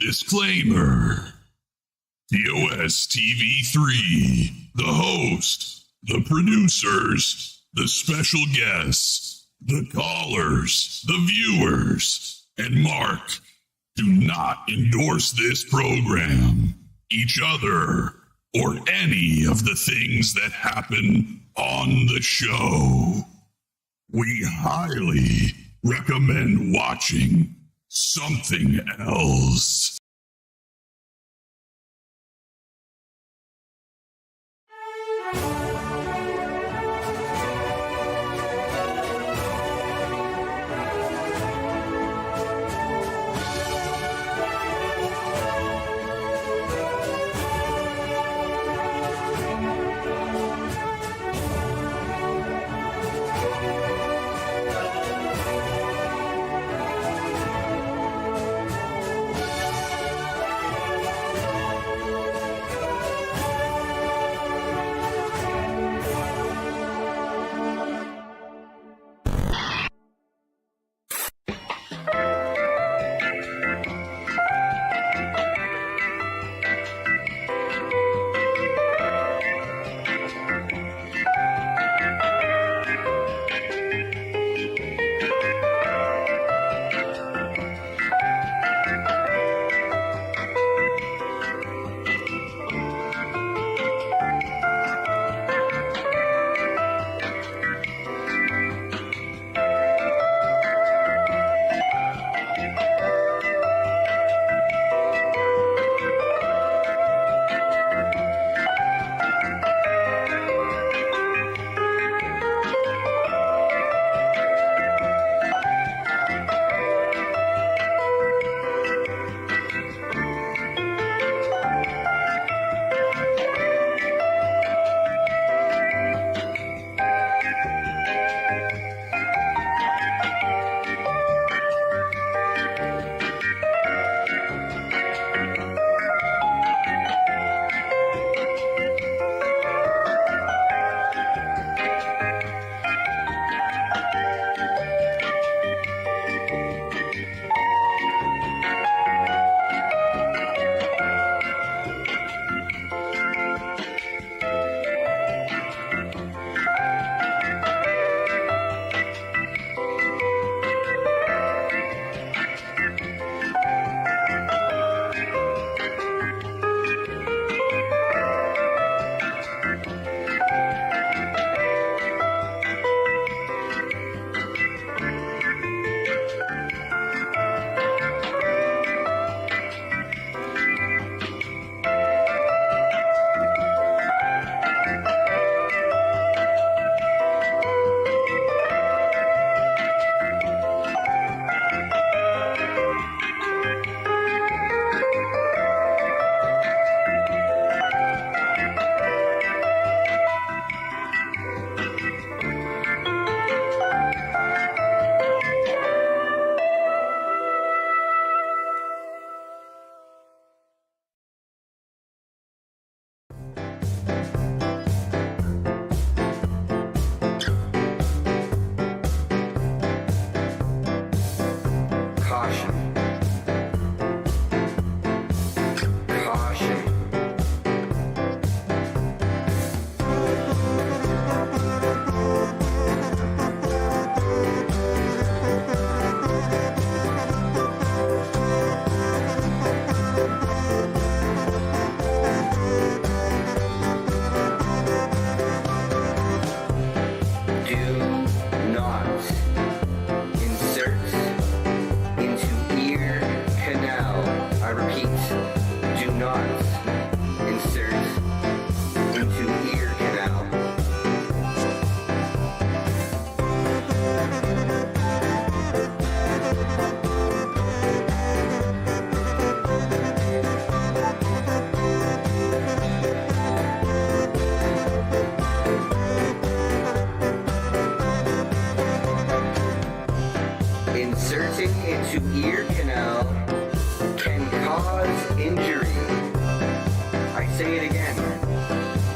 Disclaimer. TOS TV3, the host, the producers, the special guests, the callers, the viewers, and Mark do not endorse this program, each other, or any of the things that happen on the show. We highly recommend watching something else.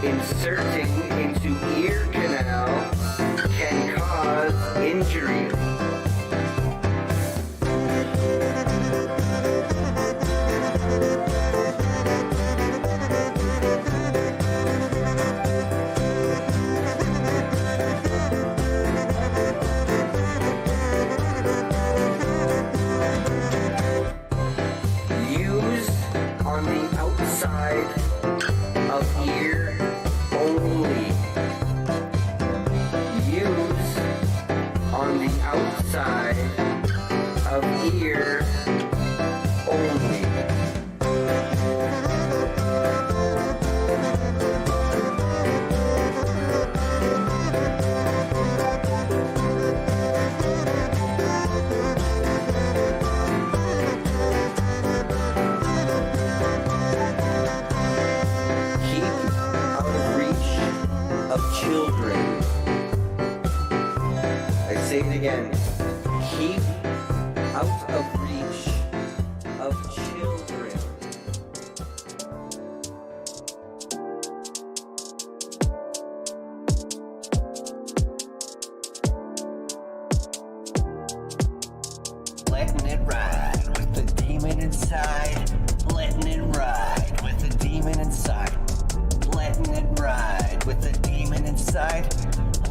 Inserting into ear canal can cause injury. children. I say it again. Keep out of reach of children. Letting it ride with the demon inside. Letting it ride with the demon inside. Letting it ride with the demon inside.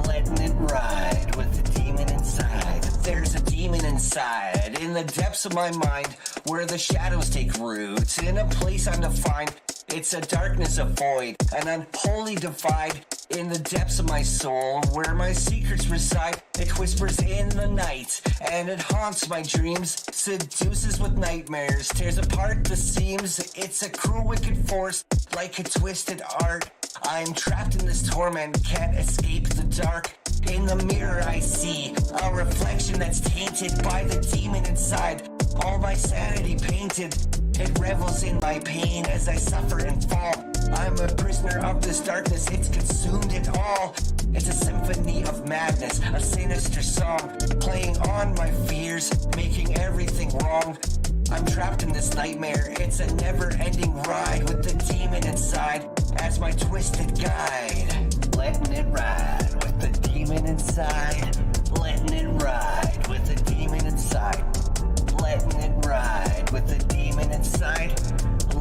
Letting it ride with the demon inside. There's a demon inside in the depths of my mind, where the shadows take root in a place undefined. It's a darkness, a void, an unholy divide in the depths of my soul, where my secrets reside. It whispers in the night, and it haunts my dreams, seduces with nightmares, tears apart the seams. It's a cruel, wicked force, like a twisted art. I'm trapped in this torment, can't escape the dark. In the mirror I see a reflection that's tainted by the demon inside. All my sanity painted, it revels in my pain as I suffer and fall. I'm a prisoner of this darkness, it's consumed it all. It's a symphony of madness, a sinister song, playing on my fears, making everything wrong. I'm trapped in this nightmare, it's a never-ending ride with the demon inside as my twisted guide. Letting it ride with the demon inside. Letting it ride with the demon inside. Letting it ride with the demon inside.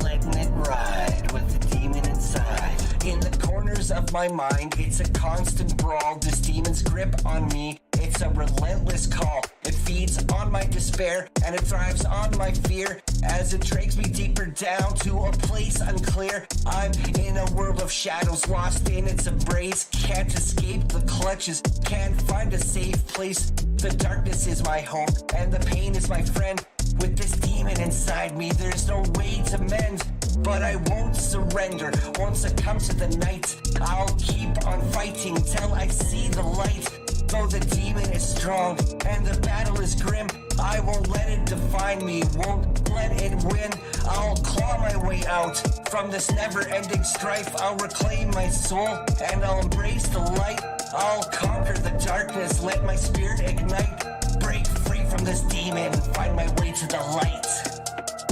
Letting it ride with the demon inside. In the corners of my mind, it's a constant brawl. This demon's grip on me, it's a relentless call. It feeds on my despair, and it thrives on my fear as it drags me deeper down to a place unclear. I'm in a world of shadows, lost in its embrace. Can't escape the clutches, can't find a safe place. The darkness is my home, and the pain is my friend. With this demon inside me, there's no way to mend. But I won't surrender, won't succumb to the night. I'll keep on fighting till I see the light. Though the demon is strong and the battle is grim, I won't let it define me, won't let it win. I'll claw my way out from this never-ending strife. I'll reclaim my soul and I'll embrace the light. I'll conquer the darkness, let my spirit ignite. Break free from this demon, find my way to the light.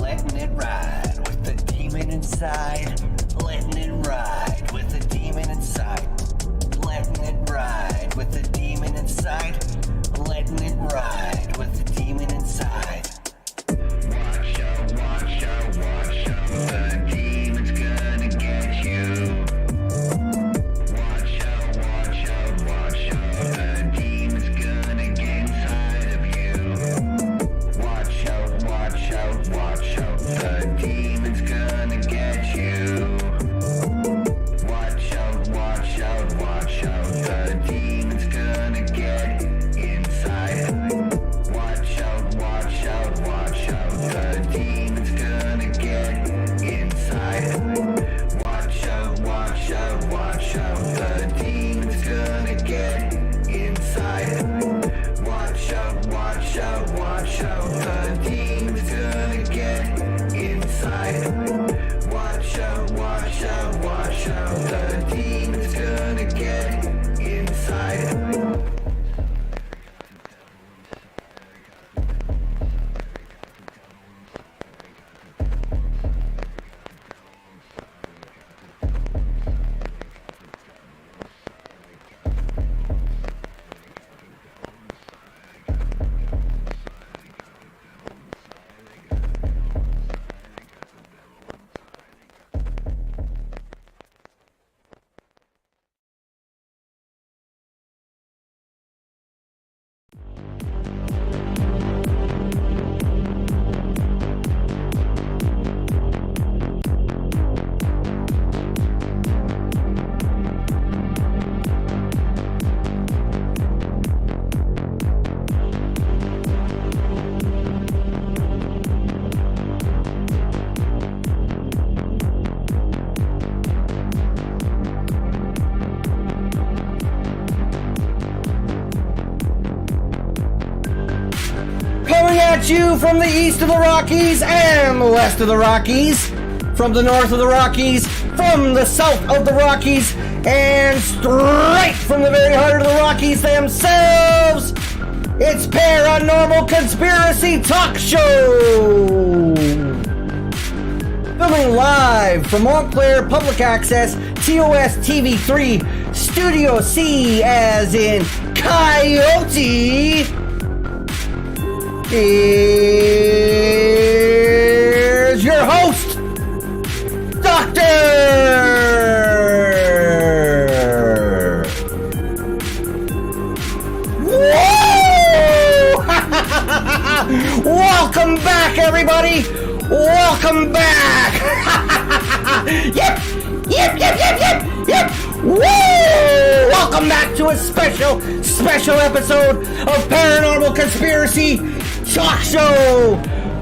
Letting it ride with the demon inside. Letting it ride with the demon inside. Letting it ride with the demon inside. Letting it ride with the demon inside. Watch out, watch out, watch out. The demon's gonna get you. Watch out, watch out, watch out. The demon's gonna get inside of you. Watch out, watch out, watch out. The demon's gonna get you. Watch out, watch out, watch out. The demon's gonna get inside. Watch out, watch out, watch out. The demon's gonna get inside. Watch out, watch out, watch out. The demon's gonna get inside. Watch out, watch out, watch out. The demon's gonna get inside. Watch out, watch out, watch out. The demon's gonna get inside. at you from the east of the Rockies and the west of the Rockies, from the north of the Rockies, from the south of the Rockies. And straight from the very heart of the Rockies themselves, it's Paranormal Conspiracy Talk Show! Filming live from Montclair Public Access, TOS TV3, Studio C as in Coyote. Here's your host, Doctor! Welcome back, everybody! Welcome back! Yep! Woo! Welcome back to a special episode of Paranormal Conspiracy Talk Show!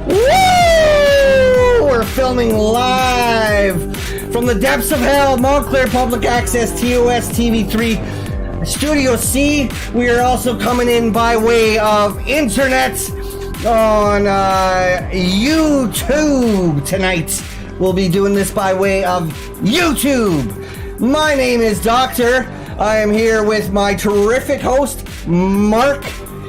Woo! We're filming live from the depths of hell, Montclair Public Access, TOS TV3, Studio C. We are also coming in by way of internet on YouTube tonight. We'll be doing this by way of YouTube. My name is Doctor. I am here with my terrific host, Mark.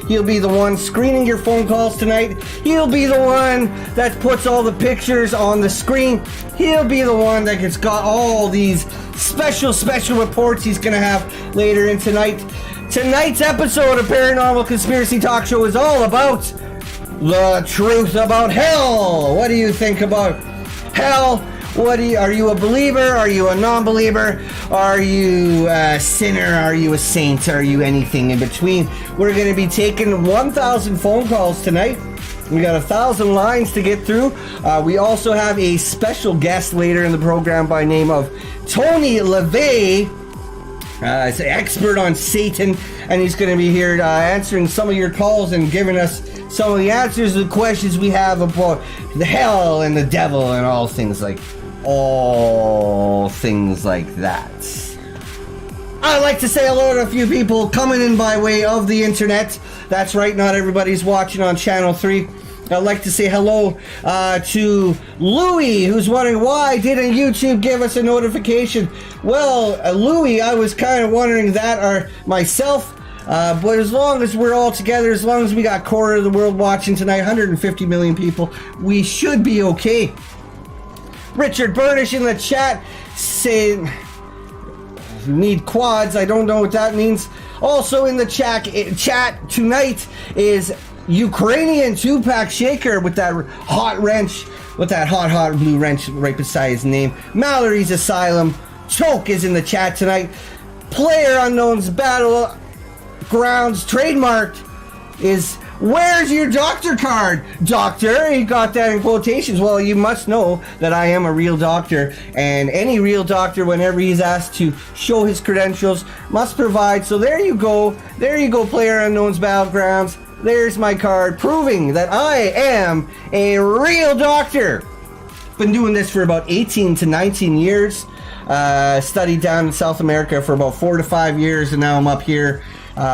He'll be the one screening your phone calls tonight. He'll be the one that puts all the pictures on the screen. He'll be the one that gets got all these special reports he's going to have later in tonight. Tonight's episode of Paranormal Conspiracy Talk Show is all about the truth about hell. What do you think about hell? Are you a believer? Are you a non-believer? Are you a sinner? Are you a saint? Are you anything in between? We're going to be taking 1,000 phone calls tonight. We got 1,000 lines to get through. We also have a special guest later in the program by name of Tony LeVay. He's an expert on Satan, and he's going to be here answering some of your calls and giving us some of the answers to the questions we have about the hell and the devil and all things like that. I'd like to say hello to a few people coming in by way of the internet. That's right, not everybody's watching on Channel 3. I'd like to say hello to Louie, who's wondering why didn't YouTube give us a notification? Well, Louie, I was kind of wondering that myself. But as long as we're all together, as long as we got quarter of the world watching tonight, 150 million people, we should be okay. Richard Burnish in the chat saying, need quads. I don't know what that means. Also in the chat tonight is Ukrainian two-pack shaker with that hot wrench, with that hot blue wrench right beside his name. Mallory's Asylum. Choke is in the chat tonight. Player Unknown's Battle Grounds trademarked is, where's your doctor card? Doctor, he got that in quotations. Well, you must know that I am a real doctor, and any real doctor, whenever he's asked to show his credentials, must provide. So there you go, Player Unknown's Battlegrounds. There's my card proving that I am a real doctor. Been doing this for about 18 to 19 years. Studied down in South America for about 4 to 5 years, and now I'm up here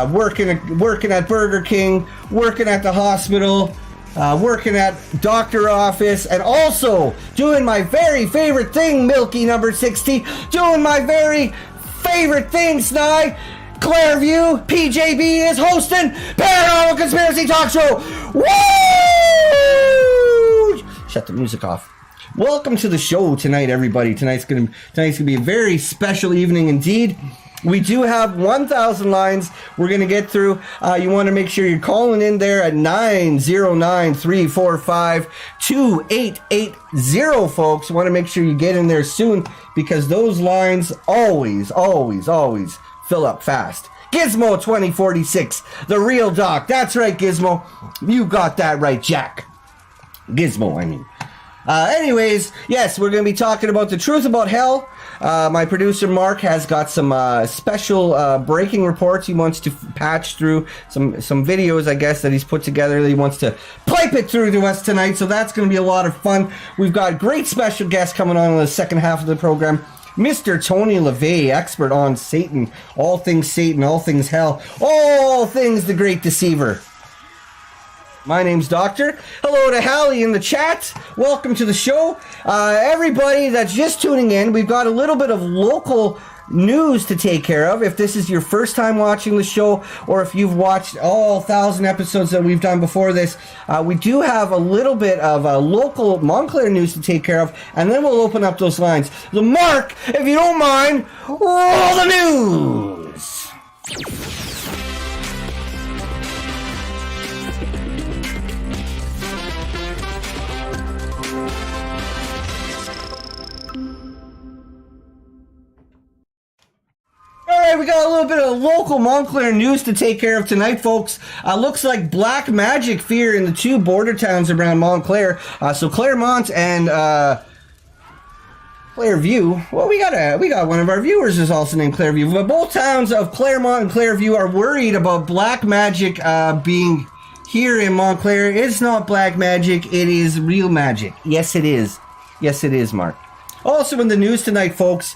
working at Burger King, working at the hospital, working at doctor office, and also doing my very favorite thing, Milky number 60, doing my very favorite thing, Sny. Clairview PJB is hosting Paranormal Conspiracy Talk Show. Woo! Shut the music off. Welcome to the show tonight, everybody. Tonight's gonna be a very special evening indeed. We do have 1,000 lines we're going to get through. You want to make sure you're calling in there at 909-345-2880, folks. You want to make sure you get in there soon because those lines always fill up fast. Gizmo 2046, the real doc. That's right, Gizmo. You got that right, Jack. Gizmo, I mean. Anyways, yes, we're going to be talking about the truth about hell. My producer Mark has got some special breaking reports he wants to patch through, some videos, I guess, that he's put together that he wants to pipe it through to us tonight, so that's going to be a lot of fun. We've got great special guests coming on in the second half of the program. Mr. Tony LeVay, expert on Satan, all things hell, all things the great deceiver. My name's Doctor. Hello to Hallie in the chat. Welcome to the show. Everybody that's just tuning in, we've got a little bit of local news to take care of. If this is your first time watching the show, or if you've watched all 1,000 episodes that we've done before this, we do have a little bit of local Montclair news to take care of, and then we'll open up those lines. So Mark, if you don't mind, roll the news! Alright, we got a little bit of local Montclair news to take care of tonight, folks. Looks like black magic fear in the two border towns around Montclair. So Claremont and Clairview. Well, we got one of our viewers is also named Clairview. But both towns of Claremont and Clairview are worried about black magic being here in Montclair. It's not black magic, it is real magic. Yes, it is. Yes, it is, Mark. Also in the news tonight, folks,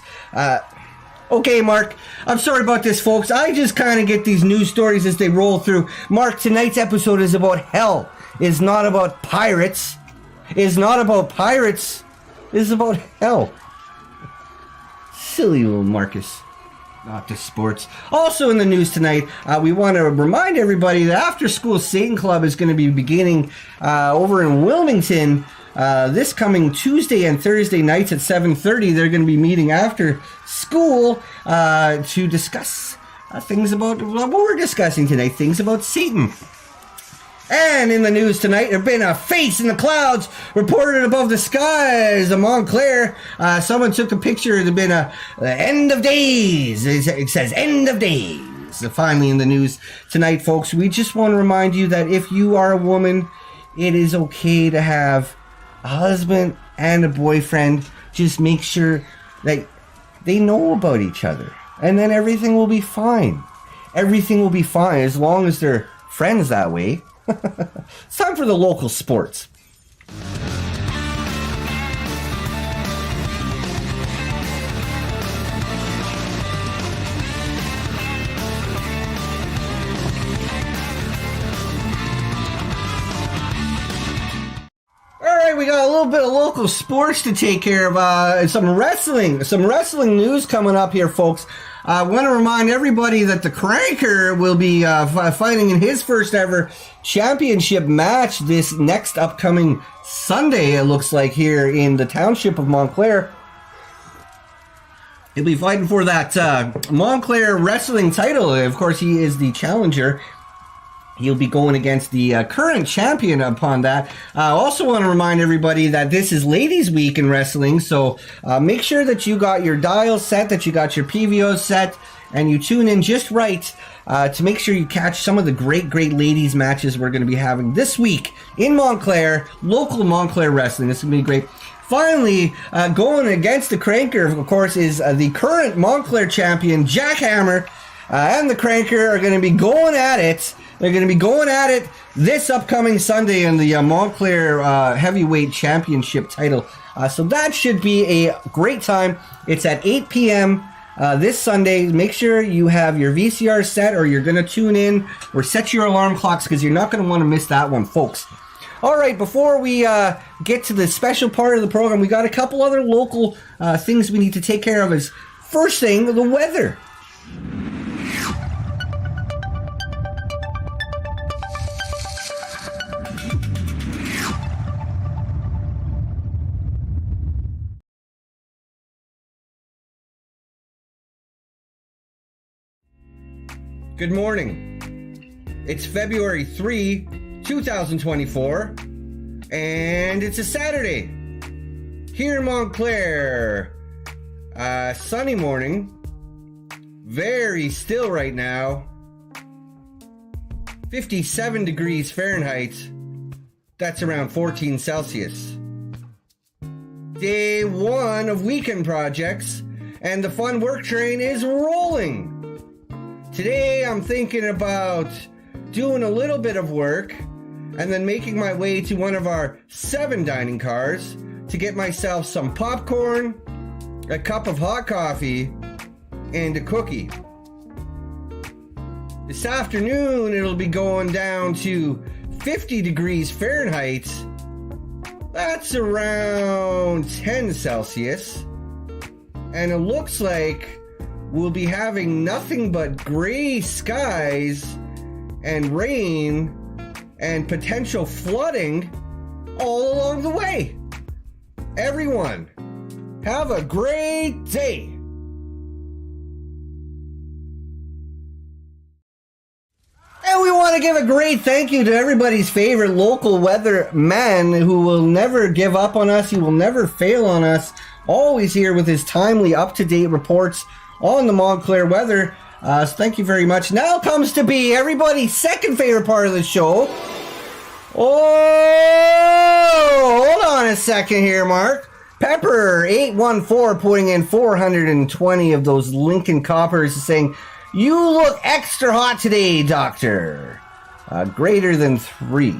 okay, Mark, I'm sorry about this, folks. I just kind of get these news stories as they roll through. Mark, tonight's episode is about hell. It's not about pirates. It's not about pirates. It's about hell. Silly little Marcus. Not to sports. Also in the news tonight, we want to remind everybody that After School Satan Club is going to be beginning over in Wilmington this coming Tuesday and Thursday nights at 7:30. They're going to be meeting after school to discuss things about what we're discussing today, things about Satan. And in the news tonight, there have been a face in the clouds reported above the skies of Montclair. Someone took a picture. There's been a end of days. It says end of days. So finally in the news tonight, folks, we just want to remind you that if you are a woman, it is okay to have a husband and a boyfriend. Just make sure that they know about each other. And then everything will be fine. Everything will be fine as long as they're friends that way. It's time for the local sports. Alright, we got a little bit of local sports to take care of. Some wrestling news coming up here, folks. I want to remind everybody that the Cranker will be fighting in his first ever championship match this next upcoming Sunday, it looks like, here in the township of Montclair. He'll be fighting for that Montclair wrestling title. Of course, he is the challenger. He'll be going against the current champion upon that. I also want to remind everybody that this is Ladies' Week in wrestling, so make sure that you got your dials set, that you got your PVOs set, and you tune in just right to make sure you catch some of the great ladies' matches we're going to be having this week in Montclair, local Montclair wrestling. This is going to be great. Finally, going against the Cranker, of course, is the current Montclair champion, Jack Hammer, and the Cranker are going to be going at it. They're going to be going at it this upcoming Sunday in the Montclair Heavyweight Championship title. So that should be a great time. It's at 8 p.m. This Sunday. Make sure you have your VCR set, or you're going to tune in or set your alarm clocks, because you're not going to want to miss that one, folks. All right, before we get to the special part of the program, we got a couple other local things we need to take care of. Is first thing, the weather. Good morning. It's February 3, 2024, and it's a Saturday here in Montclair. Sunny morning, very still right now, 57 degrees Fahrenheit, that's around 14 Celsius. Day 1 of weekend projects, and the fun work train is rolling. Today I'm thinking about doing a little bit of work and then making my way to one of our 7 dining cars to get myself some popcorn, a cup of hot coffee, and a cookie. This afternoon it'll be going down to 50 degrees Fahrenheit. That's around 10 Celsius. And it looks like we'll be having nothing but gray skies and rain and potential flooding all along the way. Everyone, have a great day. And we want to give a great thank you to everybody's favorite local weatherman who will never give up on us. He will never fail on us. Always here with his timely, up-to-date reports on the Montclair weather. So thank you very much. Now comes to be everybody's second favorite part of the show. Oh, hold on a second here, Mark. Pepper814 putting in 420 of those Lincoln coppers saying, "You look extra hot today, Doctor." Greater than 3.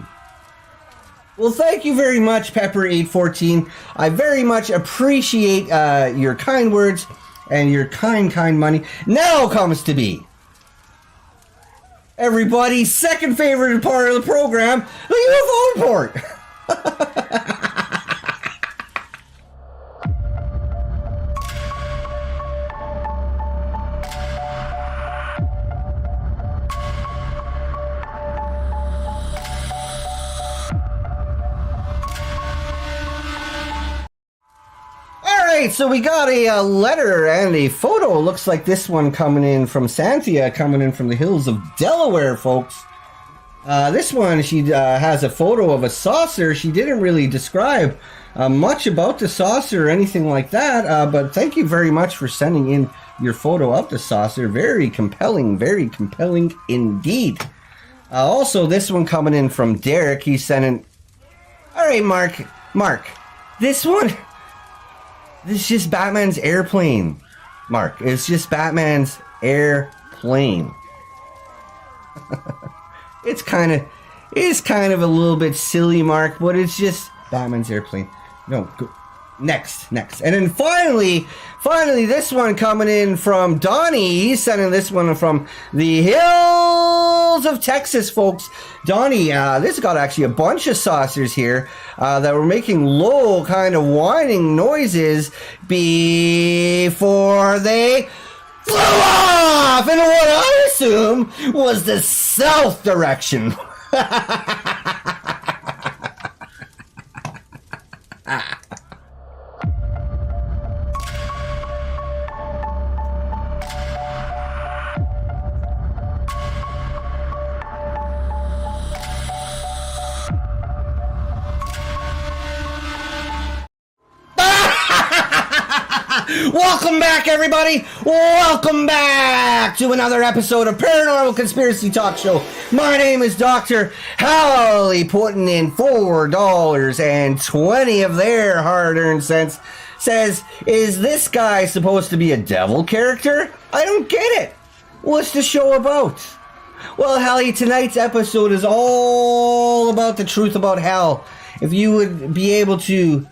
Well, thank you very much, Pepper814. I very much appreciate your kind words and your kind money. Now comes to be everybody's second favorite part of the program, the UFO report. So we got a letter and a photo. Looks like this one coming in from Santhia, coming in from the hills of Delaware, folks. This one, she has a photo of a saucer. She didn't really describe much about the saucer or anything like that, but thank you very much for sending in your photo of the saucer. Very compelling indeed. Also, this one coming in from Derek. He's sending... All right, Mark, this one... This is just Batman's airplane, Mark. It's just Batman's airplane. It's kind of a little bit silly, Mark, but it's just Batman's airplane. No, go. Next. And then finally, this one coming in from Donnie. He's sending this one from the hills of Texas, folks. Donnie, this got actually a bunch of saucers here that were making low kind of whining noises before they flew off in what I assume was the south direction. Welcome back, everybody. Welcome back to another episode of Paranormal Conspiracy Talk Show. My name is Dr. Howley, putting in $4.20 of their hard-earned cents. Says, is this guy supposed to be a devil character? I don't get it. What's the show about? Well, Hallie, tonight's episode is all about the truth about hell. If you would be able to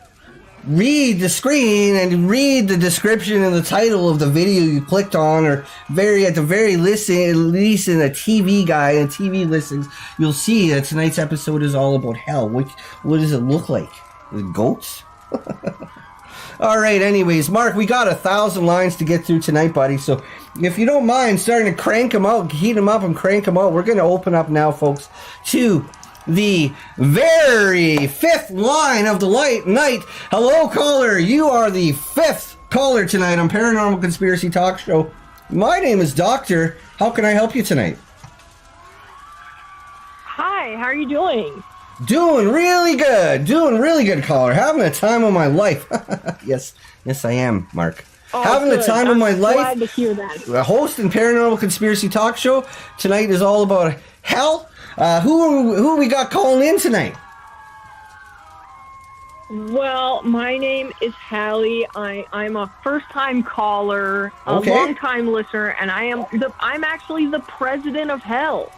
read the screen and read the description and the title of the video you clicked on, or at the very least in a TV guide and TV listings, you'll see that tonight's episode is all about hell. What does it look like? The goats? All right, anyways, Mark, we got 1,000 lines to get through tonight, buddy, so if you don't mind starting to crank them out, heat them up and crank them out, we're going to open up now, folks, to the very fifth line of the night. Hello, caller. You are the fifth caller tonight on Paranormal Conspiracy Talk Show. My name is Doctor. How can I help you tonight? Hi, how are you doing? Doing really good, caller. Having the time of my life. Yes, I am, Mark. Oh, having good. the time of my life. Glad to hear that. A host in Paranormal Conspiracy Talk Show. Tonight is all about hell. Who we got calling in tonight? Well, my name is Hallie. I'm a first-time caller, a Okay. long-time listener, and I'm actually the president of hell.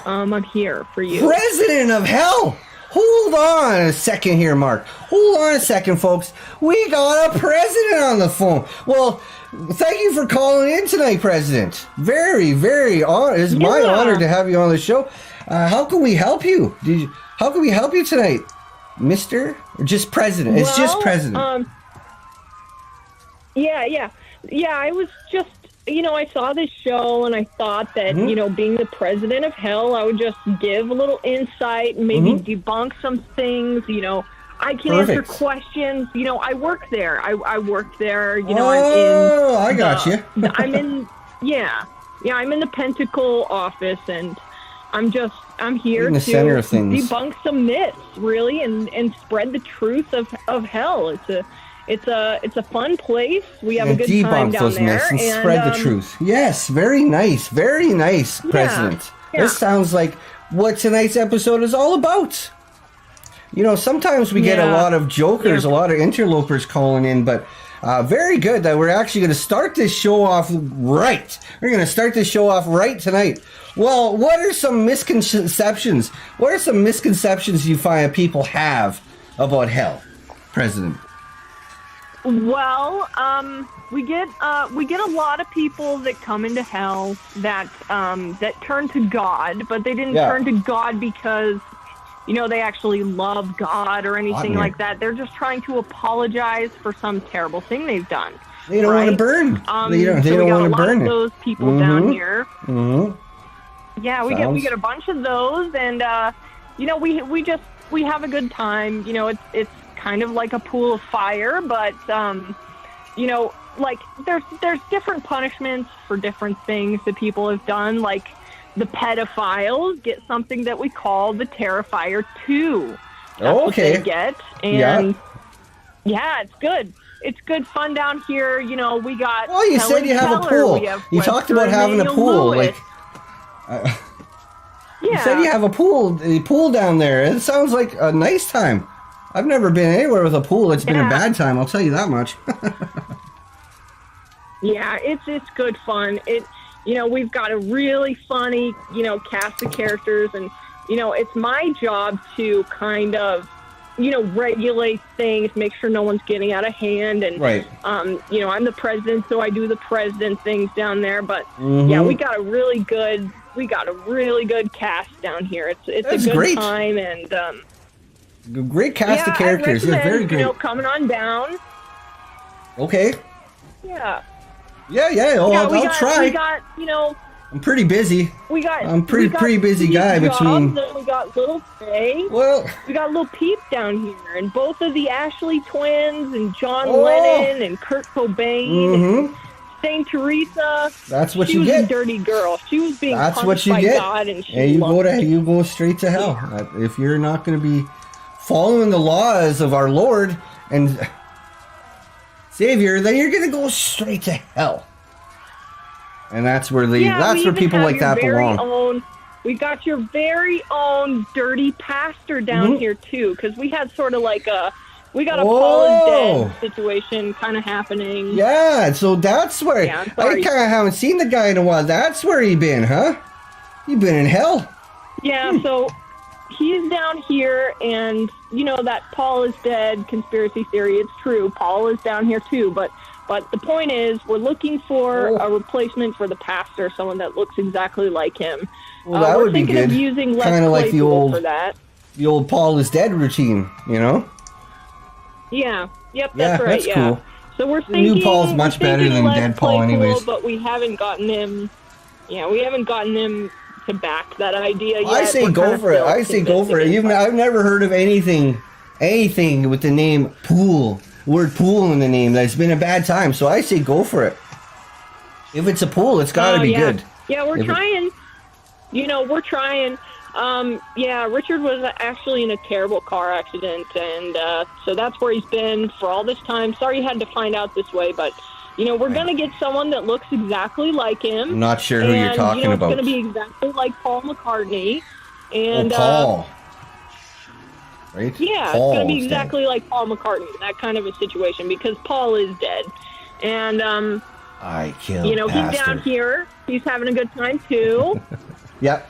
I'm here for you. President of hell? Hold on a second here, Mark. Hold on a second, folks. We got a president on the phone. Well, thank you for calling in tonight, President. Very, very honor. It's my honor to have you on the show. How can we help you? How can we help you tonight, Mister? Or just President? It's just President. Yeah. I was just I saw this show and I thought that, being the president of hell, I would just give a little insight and maybe debunk some things, I can answer questions. I work there. I work there, I got you. I'm in the Pentacle office, and I'm here in the to center of things. debunk some myths, really, and spread the truth of hell. It's a fun place. We have a good time debunk down those there myths and spread the truth. Yes, very nice, President. Yeah. This sounds like what tonight's episode is all about. Sometimes we get a lot of jokers, a lot of interlopers calling in, but very good that we're actually going to start this show off right. We're going to start this show off right tonight. Well, what are some misconceptions? What are some misconceptions you find people have about hell, President? Well, we get a lot of people that come into hell that turn to God, but they didn't turn to God because they actually love God or anything like that. They're just trying to apologize for some terrible thing they've done. They don't want to burn. They don't want to burn. We got a lot of those people down here. Mm-hmm. Yeah, we get a bunch of those, and we have a good time. It's kind of like a pool of fire, but like there's different punishments for different things that people have done. Like the pedophiles get something that we call the Terrifier 2. That's what they get, and it's good. It's good fun down here. We got. Oh, you said you have a pool. You talked about having a pool, Lewis. You said you have a pool down there. It sounds like a nice time. I've never been anywhere with a pool. It's been a bad time, I'll tell you that much. Yeah, it's good fun. We've got a really funny, cast of characters, and, it's my job to kind of, regulate things, make sure no one's getting out of hand, and, I'm the president, so I do the president things down there, but, we got a really good cast down here. It's a good time, and, great cast of characters. Yeah, very great. Coming on down. Okay. Yeah. I'll try. We got, I'm pretty busy. I'm pretty busy guy between. We got Little Faye. Well, we got Little Peep down here, and both of the Ashley twins, and John Lennon, and Kurt Cobain, and Saint Teresa. That's what she you was get. A dirty girl. She was being punished by God, and you go straight to hell if you're not going to be following the laws of our Lord and Savior. Then you're going to go straight to hell. And that's where people like that belong. We got your very own dirty pastor down here too, because we had sort of like we got a Paul is dead situation kind of happening. Yeah, so that's where I kind of haven't seen the guy in a while. That's where he been, huh? You been in hell? Yeah, so he's down here, and that Paul is dead conspiracy theory. It's true. Paul is down here too, but the point is, we're looking for a replacement for the pastor, someone that looks exactly like him. Well, that would be good. Of using kind of like the old Paul is dead routine, Yeah. Yep. That's right. That's cool. So we're thinking the new Paul's much better than dead Paul, anyways. But we haven't gotten him. Yeah, we haven't gotten him to back that idea yet. I say go for it. I've never heard of anything with the name word pool in the name that's been a bad time, so I say go for it. If it's a pool, it's got to be good. Yeah, we're trying. We're trying. Richard was actually in a terrible car accident, and so that's where he's been for all this time. Sorry you had to find out this way, but we're going to get someone that looks exactly like him. I'm not sure who you're talking about. It's going to be exactly like Paul McCartney. And, Paul. Right? Yeah, Paul's it's going to be exactly like Paul McCartney, that kind of a situation, because Paul is dead. And, I killed he's down here. He's having a good time, too. Yep.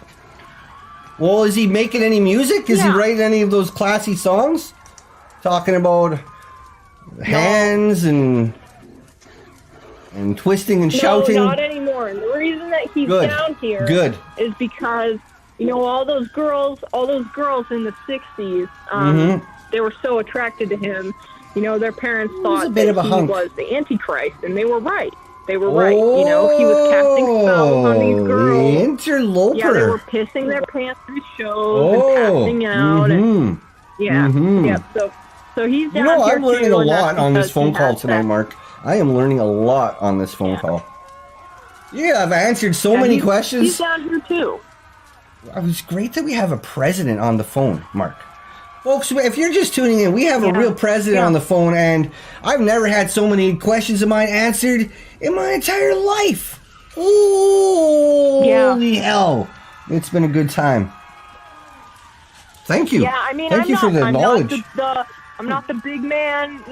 Well, is he making any music? Is he writing any of those classy songs? Talking about hands and twisting and shouting? No, not anymore. And the reason that he's down here is because, all those girls in the 60s, they were so attracted to him. Their parents thought that he was the Antichrist, and they were right. They were right. You know, he was casting spells on these girls. The interloper. Yeah, they were pissing their pants through shows and passing out. And, yeah, So he's down here I'm learning too, a and lot that's on this because phone he call has tonight, that- Mark. I am learning a lot on this phone call. Yeah, I've answered so many questions. He's down here too. It was great that we have a president on the phone, Mark. Folks, if you're just tuning in, we have a real president on the phone, and I've never had so many questions of mine answered in my entire life. Holy hell. It's been a good time. Thank you. Yeah, I mean, Thank you for the knowledge. I'm not the big man,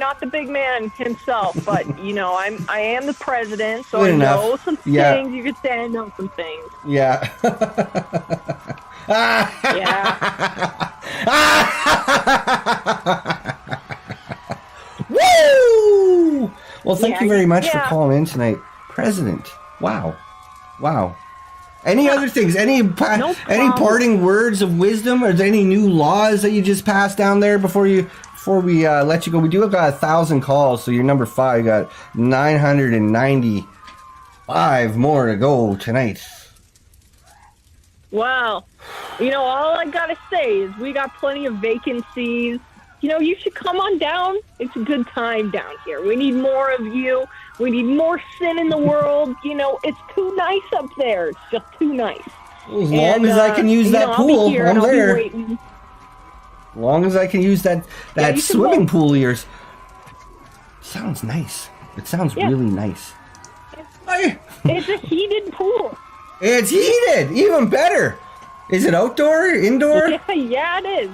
himself, but you know, I am the president, so Good I enough. know some things. You could say I know some things. Yeah. Woo! Well, thank you very much for calling in tonight, President. Wow. Any other things? Any parting words of wisdom? Are there any new laws that you just passed down there before we let you go? We do have got 1,000 calls, so you're number 5. You got 995 more to go tonight. Well, you know, all I gotta say is we got plenty of vacancies. You know, you should come on down. It's a good time down here. We need more of you. We need more sin in the world. You know, it's too nice up there. It's just too nice. As long as I can use that pool, I'm there. As long as I can use that swimming pool of yours. Sounds nice. It sounds really nice. It's a heated pool. It's heated. Even better. Is it outdoor? Indoor? Yeah, it is.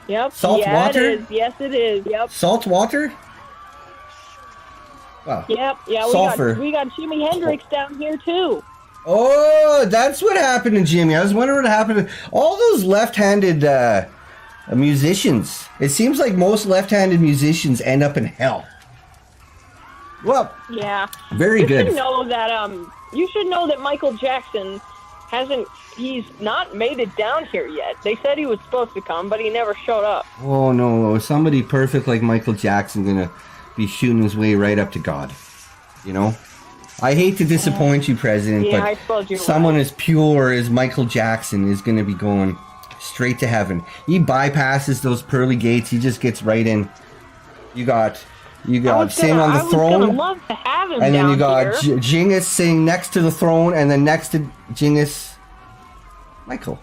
Yep. Salt water? It is. Yes, it is. Yep. Salt water? Wow. Yep. Yeah. Sulfur. We got Jimi Hendrix down here too. Oh, that's what happened to Jimmy. I was wondering what happened to all those left-handed musicians. It seems like most left-handed musicians end up in hell. Well. Yeah. Very good. You should know that Michael Jackson he's not made it down here yet. They said he was supposed to come, but he never showed up. Oh, no. Somebody perfect like Michael Jackson gonna be shooting his way right up to God. You know? I hate to disappoint you, President, I but suppose you're someone right. as pure as Michael Jackson is gonna be going straight to heaven. He bypasses those pearly gates. He just gets right in. You got sitting on the throne. I was gonna love to have him and then down you got here. Genghis sitting next to the throne, and then next to Genghis, Michael.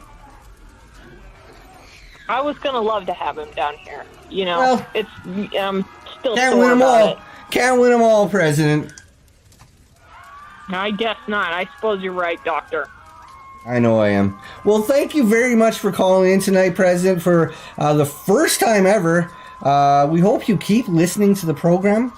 I was gonna love to have him down here. You know, Well, it's still Can't sore win them about all. it. Can't win them all, President. I guess not. I suppose you're right, Doctor. I know I am. Well, thank you very much for calling in tonight, President, for the first time ever. We hope you keep listening to the program.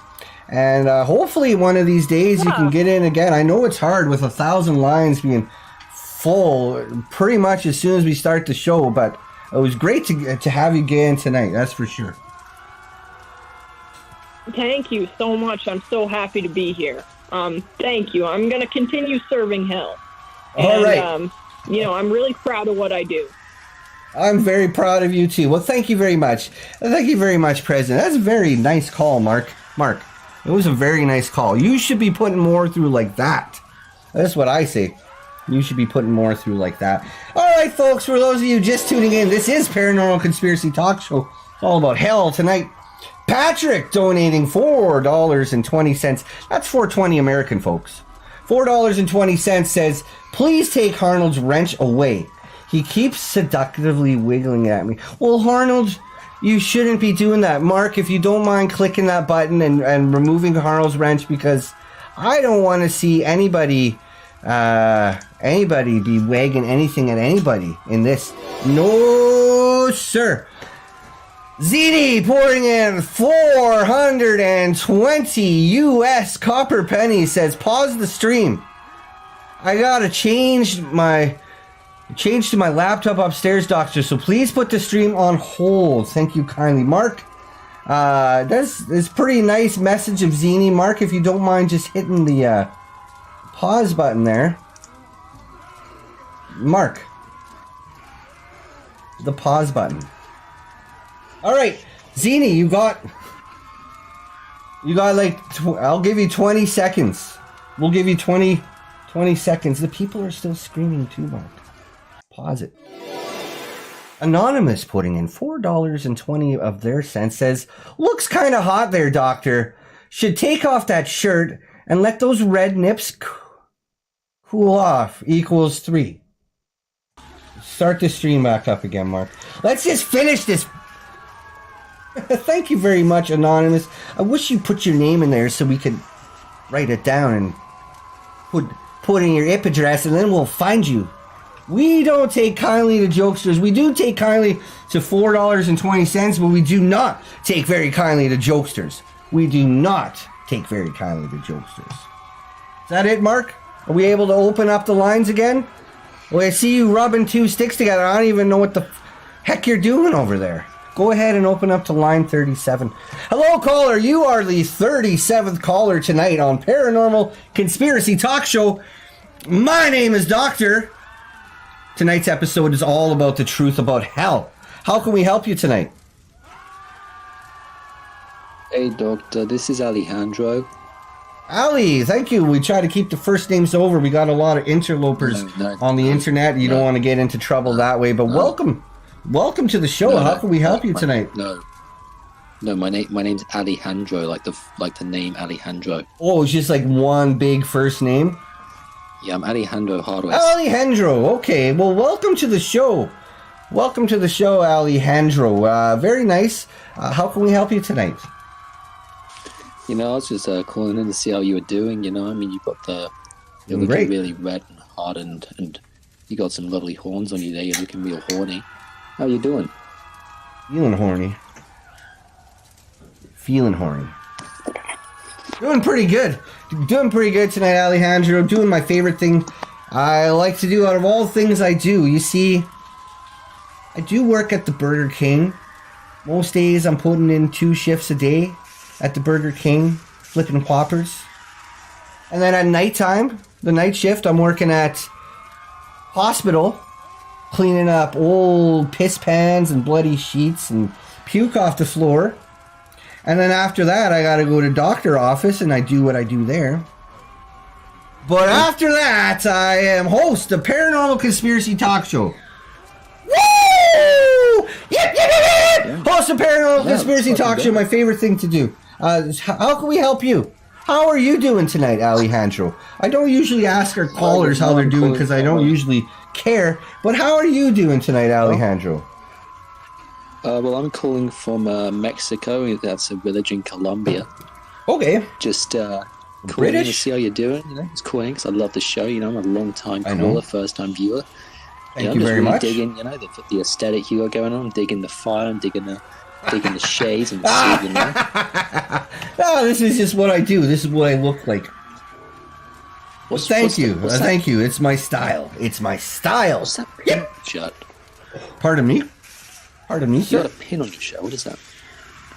And hopefully one of these days you can get in again. I know it's hard with 1,000 lines being full pretty much as soon as we start the show, but it was great to have you get in tonight, that's for sure. Thank you so much. I'm so happy to be here. Thank you. I'm going to continue serving hell. All right. You know, I'm really proud of what I do. I'm very proud of you too. Well, thank you very much. Thank you very much, President. That's a very nice call, Mark. It was a very nice call. You should be putting more through like that. That's what I say. You should be putting more through like that. All right, folks, for those of you just tuning in, this is Paranormal Conspiracy Talk Show. It's all about hell tonight. Patrick donating $4.20. That's $4.20 American, folks. $4.20 says, please take Arnold's wrench away. He keeps seductively wiggling at me. Well, Arnold, you shouldn't be doing that. Mark, if you don't mind clicking that button and removing Arnold's wrench, because I don't want to see anybody be wagging anything at anybody in this. No, sir. ZD pouring in 420 US copper pennies says, pause the stream. I gotta change to my laptop upstairs, Doctor, so please put the stream on hold. Thank you kindly, Mark. That's pretty nice message of Zini. Mark, if you don't mind just hitting the pause button there. Mark. The pause button. All right, Zini, you got like, I'll give you 20 seconds. We'll give you 20 seconds. The people are still screaming too, Mark. Pause it. Anonymous putting in $4.20 of their cents says, looks kind of hot there, doctor. Should take off that shirt and let those red nips cool off. Equals 3. Start the stream back up again, Mark. Let's just finish this. Thank you very much, Anonymous. I wish you put your name in there so we could write it down and put in your IP address, and then we'll find you. We don't take kindly to jokesters. We do take kindly to $4.20, but we do not take very kindly to jokesters. We do not take very kindly to jokesters. Is that it, Mark? Are we able to open up the lines again? Well, I see you rubbing 2 sticks together. I don't even know what the heck you're doing over there. Go ahead and open up to line 37. Hello, caller. You are the 37th caller tonight on Paranormal Conspiracy Talk Show. My name is Doctor. Tonight's episode is all about the truth about hell. How can we help you tonight? Hey, Doctor. This is Alejandro. Ali, thank you. We try to keep the first names over. We got a lot of interlopers on the internet. You don't want to get into trouble that way, but welcome. Welcome to the show. How can we help you tonight? No, my name's Alejandro, like the name Alejandro. Oh, it's just like one big first name? Yeah, I'm Alejandro Hardware. Alejandro, okay. Well, welcome to the show. Welcome to the show, Alejandro. Very nice. How can we help you tonight? I was just calling in to see how you were doing. I mean, you're looking great. really red and hot, and you got some lovely horns on you there. You're looking real horny. How you doing? Feeling horny. Feeling horny. Doing pretty good. Doing pretty good tonight, Alejandro. Doing my favorite thing I like to do out of all things I do. You see, I do work at the Burger King. Most days I'm putting in 2 shifts a day at the Burger King, flipping Whoppers. And then at nighttime, the night shift, I'm working at hospital, cleaning up old piss pans and bloody sheets and puke off the floor. And then after that, I gotta go to doctor office and I do what I do there. But after that, I am host of Paranormal Conspiracy Talk Show. Woo! Yep, yep, yep, yep! Host of Paranormal Conspiracy Talk Show, my favorite thing to do. How can we help you? How are you doing tonight, Alejandro? I don't usually ask our callers how they're doing because I don't usually care. But how are you doing tonight, Alejandro? Well, I'm calling from Mexico. That's a village in Colombia. Okay. Just calling in to see how you're doing. It's cool because I love the show. I'm a long-time caller, first-time viewer. Thank you very much. Digging, the aesthetic you got going on. I'm digging the fire. I'm digging the shades and the Oh, this is just what I do. This is what I look like. Thank you. Thank you. It's my style. It's my style. What's that pin shut? Pardon me? Pardon me, sir? You got a pin on your shirt. What is that?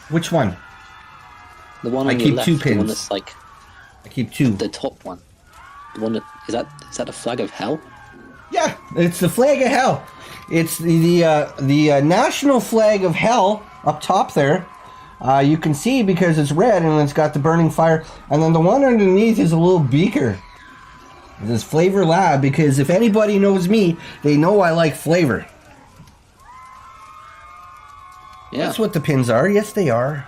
Which one? The one on I your keep left. 2 pins. The one that's like... I keep 2. The top one. The one that... Is that the flag of hell? Yeah, it's the flag of hell. It's the national flag of hell up top there. You can see because it's red and it's got the burning fire. And then the one underneath is a little beaker. This Flavor Lab, because if anybody knows me, they know I like flavor. Yeah. That's what the pins are. Yes, they are.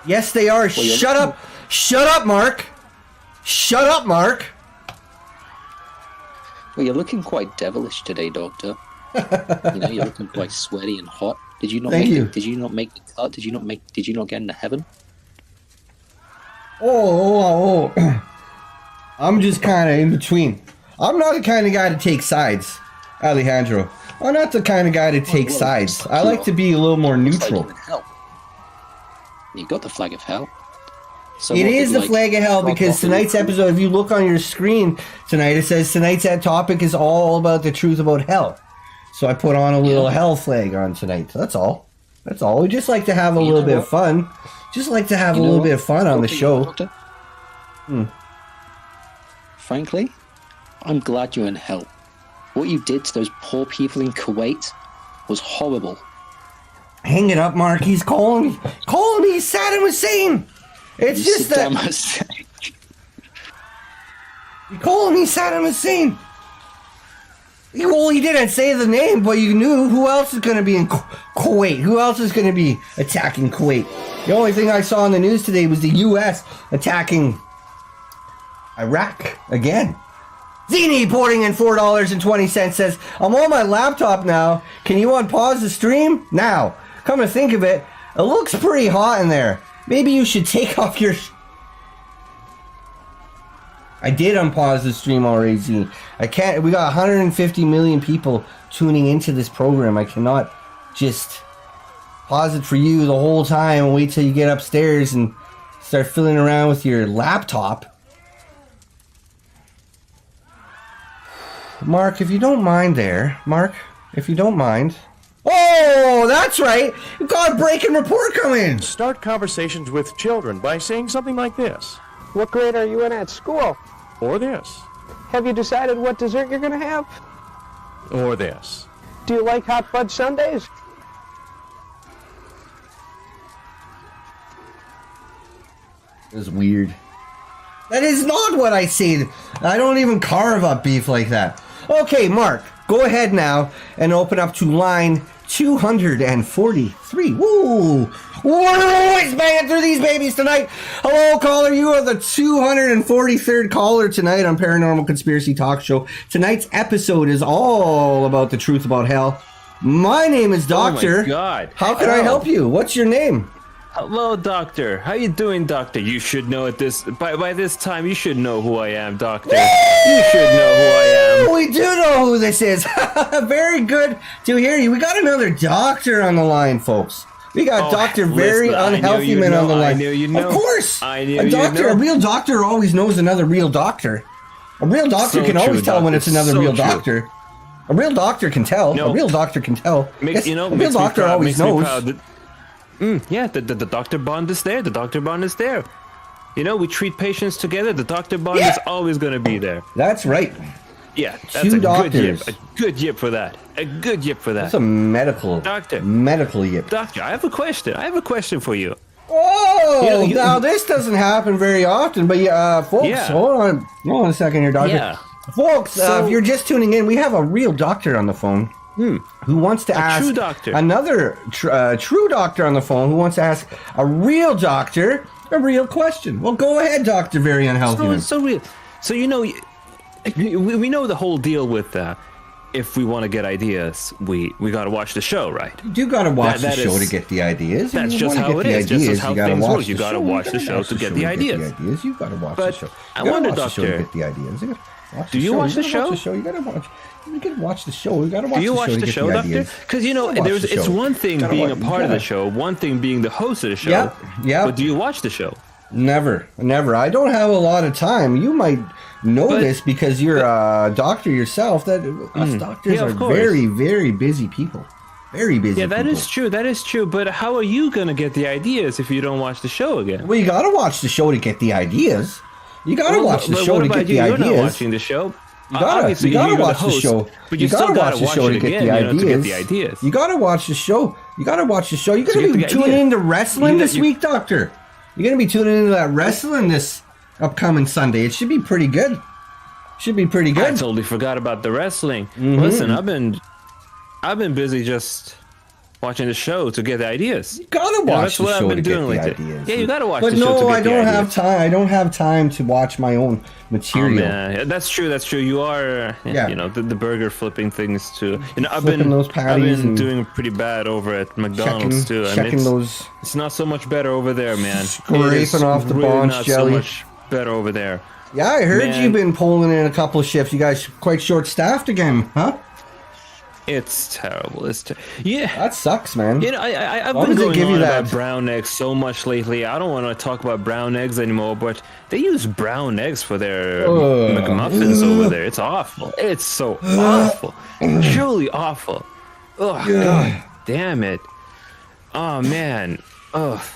Yes, they are. Well, Shut up. Shut up, Mark. Shut up, Mark. Well, you're looking quite devilish today, Doctor. You're looking quite sweaty and hot. Did you not make the cut? Did you not get into heaven? Oh. I'm just kind of in between. I'm not the kind of guy to take sides, Alejandro. I'm not the kind of guy to take sides. I like to be a little more neutral. Like hell. You got the flag of hell. So it is the flag of hell because tonight's episode, if you look on your screen tonight, it says tonight's topic is all about the truth about hell. So I put on a little hell flag on tonight. That's all. That's all. We just like to have a little bit of fun. Just like to have a little bit of fun on the show. Frankly, I'm glad you're in hell. What you did to those poor people in Kuwait was horrible. Hang it up, Mark. He's calling me. He's Saddam Hussein. It's just that. You called me Saddam Hussein. Well, he didn't say the name, but you knew who else is going to be in Kuwait. Who else is going to be attacking Kuwait? The only thing I saw in the news today was the U.S. attacking Iraq again. Zini porting in $4.20 says, I'm on my laptop now. Can you unpause the stream? Now, come to think of it, it looks pretty hot in there. Maybe you should take off your... I did unpause the stream already, Z. I can't... We got 150 million people tuning into this program. I cannot just pause it for you the whole time and wait till you get upstairs and start fiddling around with your laptop. Mark, if you don't mind there. Mark, if you don't mind. Oh, that's right. You got a breaking report coming. Start conversations with children by saying something like this. What grade are you in at school? Or this. Have you decided what dessert you're going to have? Or this. Do you like hot fudge sundaes? It's weird. That is not what I said. I don't even carve up beef like that. Okay, Mark, go ahead now and open up to line 243. Woo! We're banging through these babies tonight. Hello, caller. You are the 243rd caller tonight on Paranormal Conspiracy Talk Show. Tonight's episode is all about the truth about hell. My name is Doctor. Oh my God. How can I help you? What's your name? Hello, Doctor. How you doing, Doctor? You should know at this by this time. You should know who I am, Doctor. You should know who I am. We do know who this is. Very good to hear you. We got another doctor on the line, folks. We got Dr. Very Unhealthy Man on the line. I knew you know. Of course. I knew a doctor, you know. A real doctor always knows another real doctor. A real doctor can always tell when it's another real doctor. A real doctor can tell. A real doctor can tell. Makes, a real doctor always knows. Yeah, the doctor bond is there. The doctor bond is there. You know, we treat patients together. The doctor bond is always going to be there. That's right. Yeah, that's Two a doctors. good yip. A good yip for that. A good yip for that. That's a medical yip. Doctor, I have a question. I have a question for you. Oh, now this doesn't happen very often, but folks, hold on a second here, doctor. Yeah. Folks, if you're just tuning in, we have a real doctor on the phone. Who wants to ask true doctor. another true doctor on the phone who wants to ask a real doctor a real question. Well, go ahead, Dr. Very Unhealthy. So real. So, you know, we know the whole deal with if we want to get ideas, we got to watch the show, right? You do got to watch the show to get the ideas. That's just how it is. Just how things work. You got to watch the show to get the ideas. You got to watch the show. I wonder, Doctor, to get the ideas. Do you watch the show? You got to watch. You got to watch the show. You got to watch. Do you watch the show, Doctor? Because you know, it's one thing being a part of the show, one thing being the host of the show. Yeah. But do you watch the show? Never. I don't have a lot of time. You might know this because you're a doctor yourself. That us doctors are very, very busy people. Very busy. Yeah, that is true. That is true. But how are you gonna get the ideas if you don't watch the show again? Well, you got to watch the show to get the ideas. You got to watch the show to get the ideas. You're not watching the show. You gotta watch the show. But you still gotta watch it again, to get the ideas. You gotta watch the show. You gotta be tuning into wrestling this week, Doctor. You're gonna be tuning into that wrestling this upcoming Sunday. It should be pretty good. I totally forgot about the wrestling. Listen, I've been busy just watching the show to get the ideas. You gotta watch the show to get the ideas. Yeah, you gotta watch the show to get the ideas. But no, I don't have time. I don't have time to watch my own material. Oh, man. That's true. You are, you know, the burger flipping things too. You know, I've been doing pretty bad over at McDonald's too. Checking those. It's not so much better over there, man. Scraping off the Bonch jelly. So much better over there. Yeah, I heard you've been pulling in a couple of shifts. You guys quite short-staffed again, huh? It's terrible. Yeah, that sucks, man. You know, I've been going on about brown eggs so much lately. I don't want to talk about brown eggs anymore, but they use brown eggs for their McMuffins over there. It's awful. It's so awful. Truly awful. Oh, God damn it. Oh, man. Oh.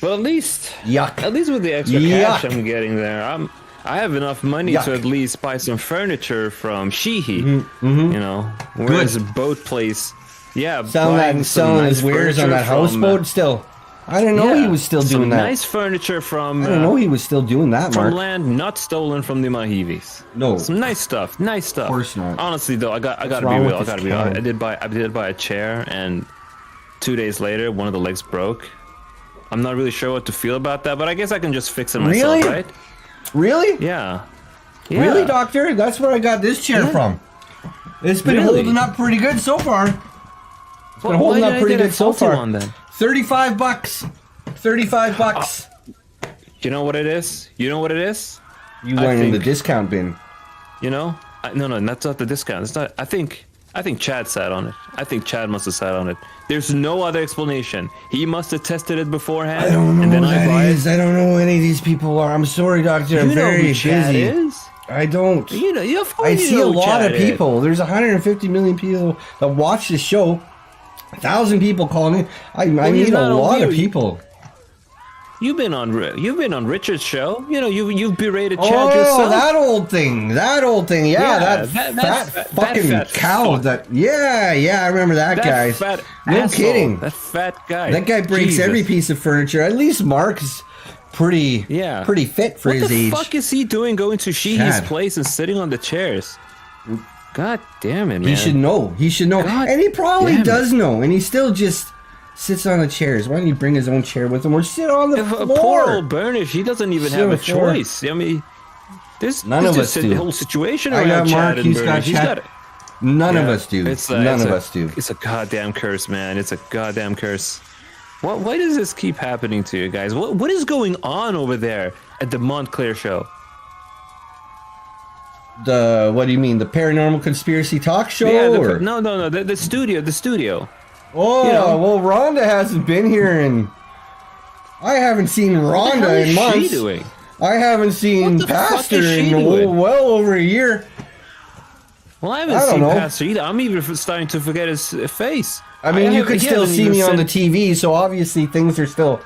But at least with the extra cash I'm getting there, I have enough money to at least buy some furniture from Sheehy. You know, whereas a boat place, selling his wares on that houseboat still. I didn't know he was still doing that. Nice furniture from. I didn't know he was still doing that, from Mark. land not stolen from the Mahivis. No, some nice stuff. Nice stuff. Of course not. Honestly, though, I gotta be real. I gotta be real. I did buy a chair, and 2 days later, one of the legs broke. I'm not really sure what to feel about that, but I guess I can just fix it myself, right? Really? Yeah. Really, Doctor? That's where I got this chair from. It's been holding up pretty good so far. It's been holding up pretty good so far. $35. $35. You know what it is? You know what it is? You went in the discount bin. You know? No, that's not the discount. It's not. I think Chad sat on it. I think Chad must have sat on it. There's no other explanation. He must have tested it beforehand. I don't know and then who that is. I don't know who any of these people are. I'm sorry, Doctor. I'm very busy. Chad is? I don't. You know, I see a lot of people. There's 150 million people that watch this show. 1,000 people calling in. I need a lot of people. You've been on Richard's show. You know, you've berated Chad yourself. Oh, that old thing. Yeah, that fucking cow. I remember that guy. No kidding. That fat guy. That guy breaks every piece of furniture. At least Mark's pretty fit for his age. What the fuck is he doing going to Sheehy's place and sitting on the chairs? God damn it, man. He should know. God, and he probably does know. And he still just sits on the chairs. Why don't you bring his own chair with him or sit on the floor? Poor old Burnish, he doesn't even have a choice. I mean, none of us do. The whole situation around Chad and Burnish. None of us do. None of us do. It's a goddamn curse, man. It's a goddamn curse. Why does this keep happening to you guys? What is going on over there at the Montclair show? What do you mean? The Paranormal Conspiracy Talk Show? Yeah, no. The studio. Oh, well, Rhonda hasn't been here, and I haven't seen Rhonda in months. What is she doing? I haven't seen Pastor in well over a year. Well, I haven't seen Pastor either. I'm even starting to forget his face. I mean, you could still see me on the TV, so obviously things are still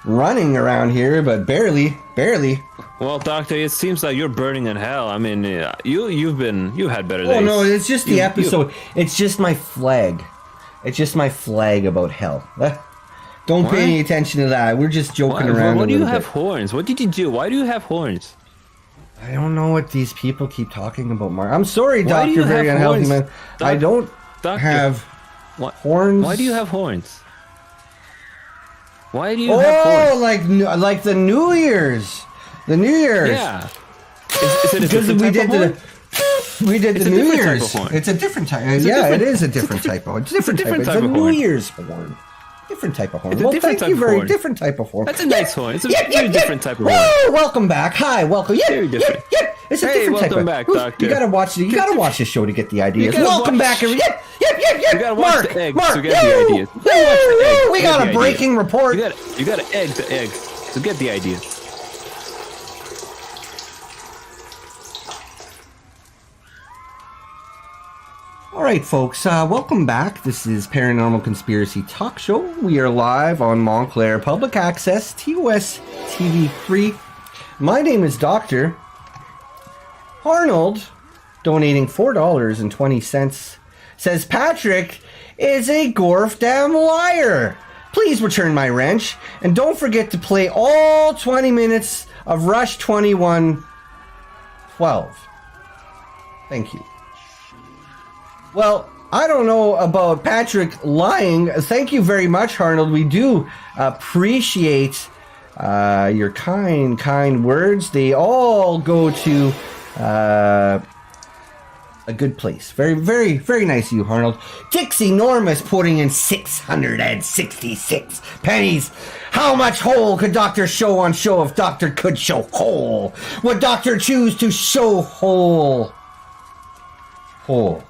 running around here, but barely. Well, Doctor, it seems like you're burning in hell. I mean, you had better days. Oh no, it's just the episode. It's just my flag. It's just my flag about hell. Don't pay any attention to that. We're just joking around. Why do you have horns? What did you do? Why do you have horns? I don't know what these people keep talking about, Mark. I'm sorry, Doctor. Very unhealthy, man. I don't have horns. Why do you have horns? Why do you have horns? Oh, like the New Year's. The New Year's. Yeah. Is it a different type of horn? We did the New Year's. It's a different type. It is a different type of. It's a different type. It's a New Year's horn. Different type of horn. Well, thank you. Very different type of horn. That's a nice horn. It's a very different type of horn. Whoa, welcome back. Hi, welcome. Very different. It's a different type of. Welcome back, Doctor. You gotta watch the show to get the ideas. Welcome back, everyone. You gotta watch the eggs to get the ideas. We got a breaking report. You gotta egg the eggs to get the ideas. All right, folks, welcome back. This is Paranormal Conspiracy Talk Show. We are live on Montclair Public Access, TOS TV3. My name is Dr. Arnold, donating $4.20, says Patrick is a gorf damn liar. Please return my wrench, and don't forget to play all 20 minutes of Rush 2112. Thank you. Well, I don't know about Patrick lying. Thank you very much, Arnold. We do appreciate your kind words. They all go to a good place. Very, very, very nice of you, Arnold. Dixie Normus putting in 666 pennies. How much hole could Doctor show on show if Doctor could show hole? Would Doctor choose to show hole? Hole.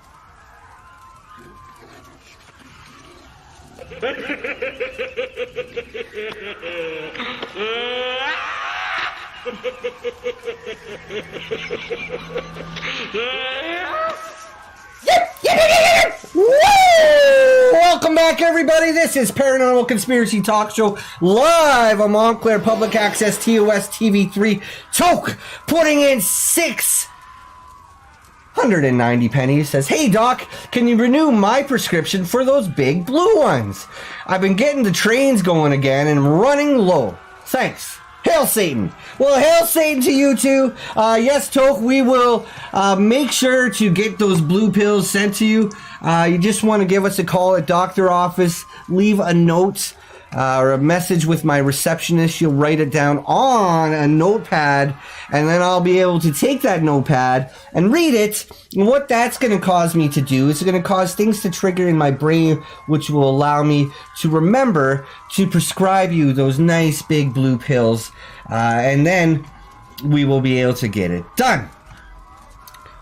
Welcome back, everybody. This is Paranormal Conspiracy Talk Show live on Montclair Public Access TOS TV3. Toke putting in 6 190 pennies says, "Hey Doc, can you renew my prescription for those big blue ones? I've been getting the trains going again and I'm running low. Thanks. Hail Satan." Well, hail Satan to you too. Yes, Toke, we will make sure to get those blue pills sent to you. You just want to give us a call at doctor office, leave a note or a message with my receptionist. She'll write it down on a notepad, and then I'll be able to take that notepad and read it. And what that's going to cause me to do is going to cause things to trigger in my brain, which will allow me to remember to prescribe you those nice big blue pills, and then we will be able to get it done.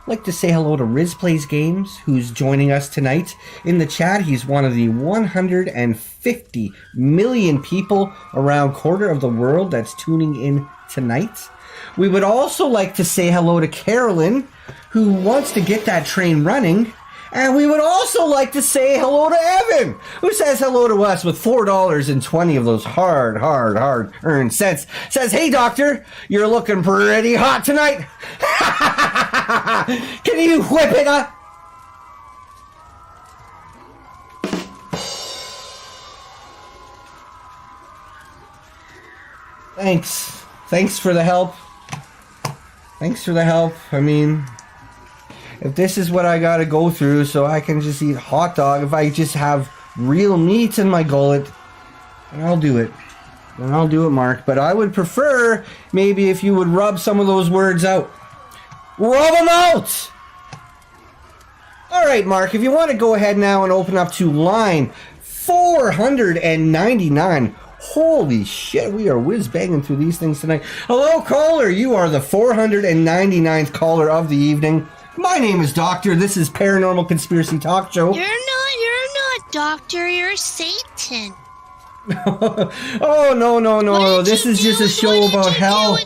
I'd like to say hello to Riz Plays Games, who's joining us tonight in the chat. He's one of the 150 million people around quarter of the world that's tuning in tonight. We would also like to say hello to Carolyn, who wants to get that train running. And we would also like to say hello to Evan, who says hello to us with $4.20 of those hard-earned cents. Says, "Hey, doctor, you're looking pretty hot tonight. Can you whip it up?" Thanks for the help. Thanks for the help. I mean, if this is what I gotta go through so I can just eat hot dog, if I just have real meat in my gullet, then I'll do it. Then I'll do it, Mark. But I would prefer maybe if you would rub some of those words out. Rub them out! Alright, Mark, if you want to go ahead now and open up to line 499. Holy shit, we are whiz-banging through these things tonight. Hello, caller. You are the 499th caller of the evening. My name is Doctor. This is Paranormal Conspiracy Talk Show. You're not Doctor. You're Satan. Oh, no. This is just a show about hell.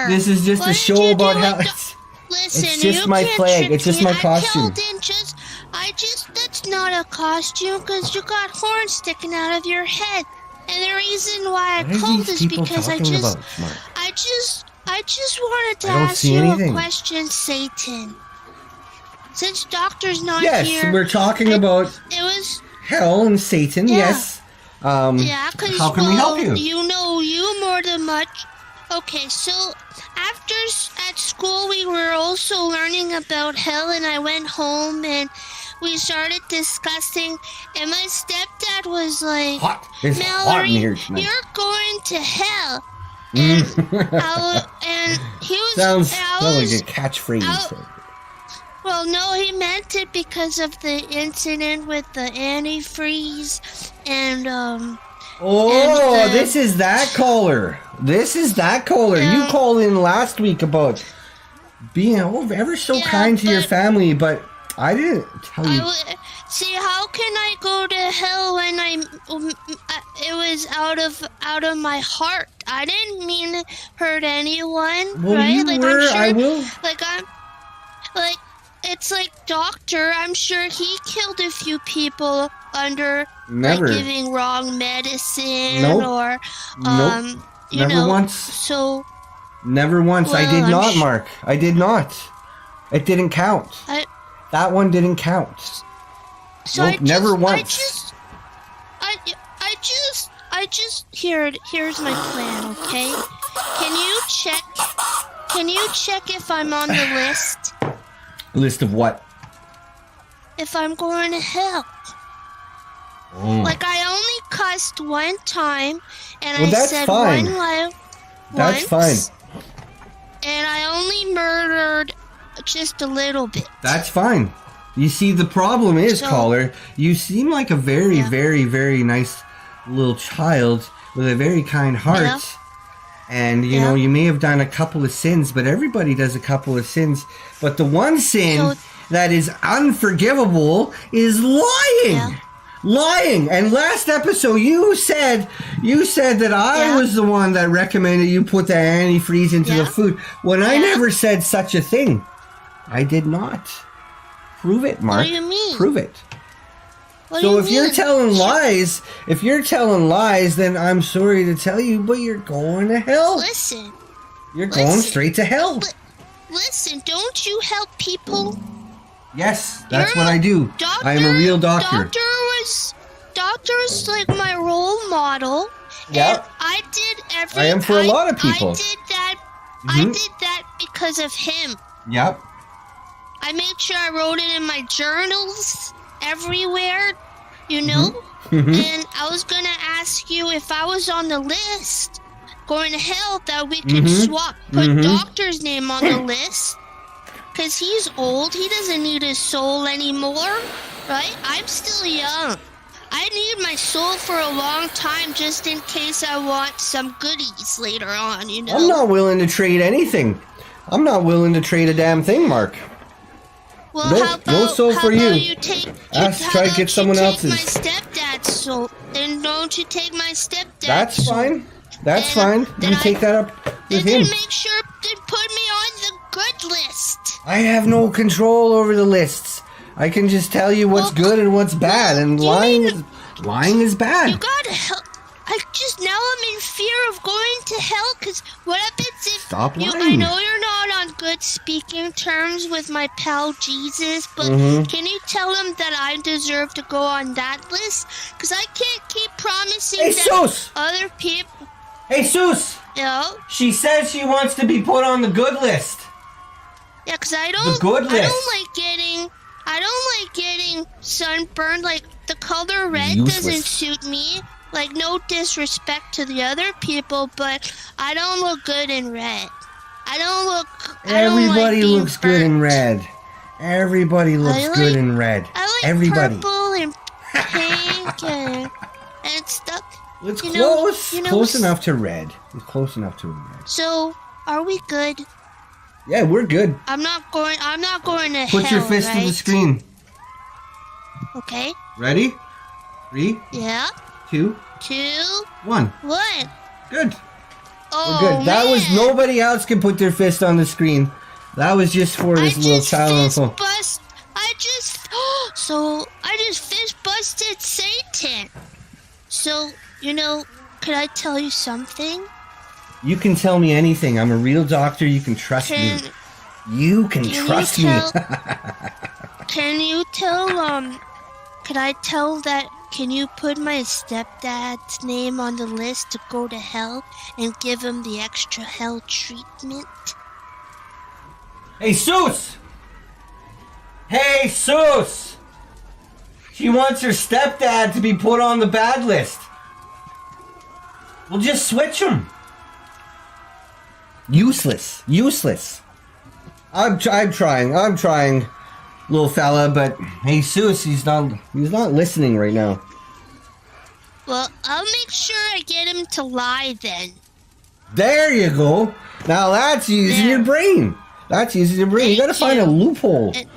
This is just a show about hell. Listen, it's just my flag. It's just my costume. That's not a costume because you got horns sticking out of your head. And the reason why I called is because I just wanted to ask you a question, Satan. Since Doctor's not here. Yes, we're talking about hell and Satan, yes. Because, how can we help you? You know you more than much. Okay, so at school we were also learning about hell, and I went home and we started discussing, and my stepdad was like, "Mallory, you're going to hell." And, and he was... Sounds like a catchphrase. Well, no, he meant it because of the incident with the antifreeze and, this is that caller. You called in last week about being ever so kind to your family, but I didn't tell you. See, how can I go to hell when it was out of my heart? I didn't mean to hurt anyone, well, right? You were, I'm sure, I will. It's like Doctor. I'm sure he killed a few people under giving wrong medicine or Never once. So never once. Well, I did not, Mark. I did not. It didn't count. That one didn't count. So nope, never once. Here's my plan, okay? Can you check if I'm on the list? List of what? If I'm going to hell. Like, I only cussed one time, and I said one lie. That's fine. And I only murdered just a little bit. That's fine. You see, the problem is, caller, you seem like a very, very, very nice little child with a very kind heart. Yeah. And, you know, you may have done a couple of sins, but everybody does a couple of sins. But the one sin that is unforgivable is lying. Yeah. Lying. And last episode, you said that I was the one that recommended you put the antifreeze into the food, when I never said such a thing. I did not. Prove it, Mark. What do you mean? Prove it. So if you're telling lies, then I'm sorry to tell you, but you're going to hell. Listen. You're going straight to hell. listen, don't you help people? Yes, that's what I do. I am a real doctor. Doctor was like my role model. Yep. I did everything. I am for a lot of people. I did that. I did that because of him. Yep. I made sure I wrote it in my journals everywhere, you know? And I was going to ask you if I was on the list going to hell that we could put doctor's name on the list. Because he's old. He doesn't need his soul anymore, right? I'm still young. I need my soul for a long time just in case I want some goodies later on, you know? I'm not willing to trade anything. I'm not willing to trade a damn thing, Mark. Well, no soul for you. Try to get someone else's. My stepdad's soul. Then don't you take my stepdad's That's soul. fine. That's fine. You take that up with him. Then make sure to put me on the good list. I have no control over the lists. I can just tell you what's good and what's bad, and lying is bad. You gotta help. Now I'm in fear of going to hell, because what happens if... Stop lying. I know you're not on good speaking terms with my pal Jesus, but can you tell him that I deserve to go on that list? Because I can't keep promising that other people... Hey, Seuss! Yeah? She says she wants to be put on the good list. Yeah, because I don't like getting sunburned. Like, the color red doesn't suit me. Like, no disrespect to the other people, but I don't look good in red. Everybody looks good in red. Everybody looks good in red. I like Everybody. purple and pink and stuff. It's close enough to red. It's close enough to red. So, are we good? Yeah, we're good. I'm not going to Put your fist to the screen. Okay. Ready? 3. Yeah. 2. 1. What? Good. Oh, we're good. That was nobody else can put their fist on the screen. That was just for this little child on the phone. I just fist busted Satan. So, could I tell you something? You can tell me anything. I'm a real doctor. You can trust me. You can trust me. Can you tell, could I tell that, can you put my stepdad's name on the list to go to hell and give him the extra hell treatment? Hey, Seuss! Hey, Seuss! She wants her stepdad to be put on the bad list. We'll just switch him. Useless. I'm trying, little fella, but hey, Seuss, he's not listening right now. Well, I'll make sure I get him to lie then. There you go. Now that's using your brain. You gotta find a loophole. Thank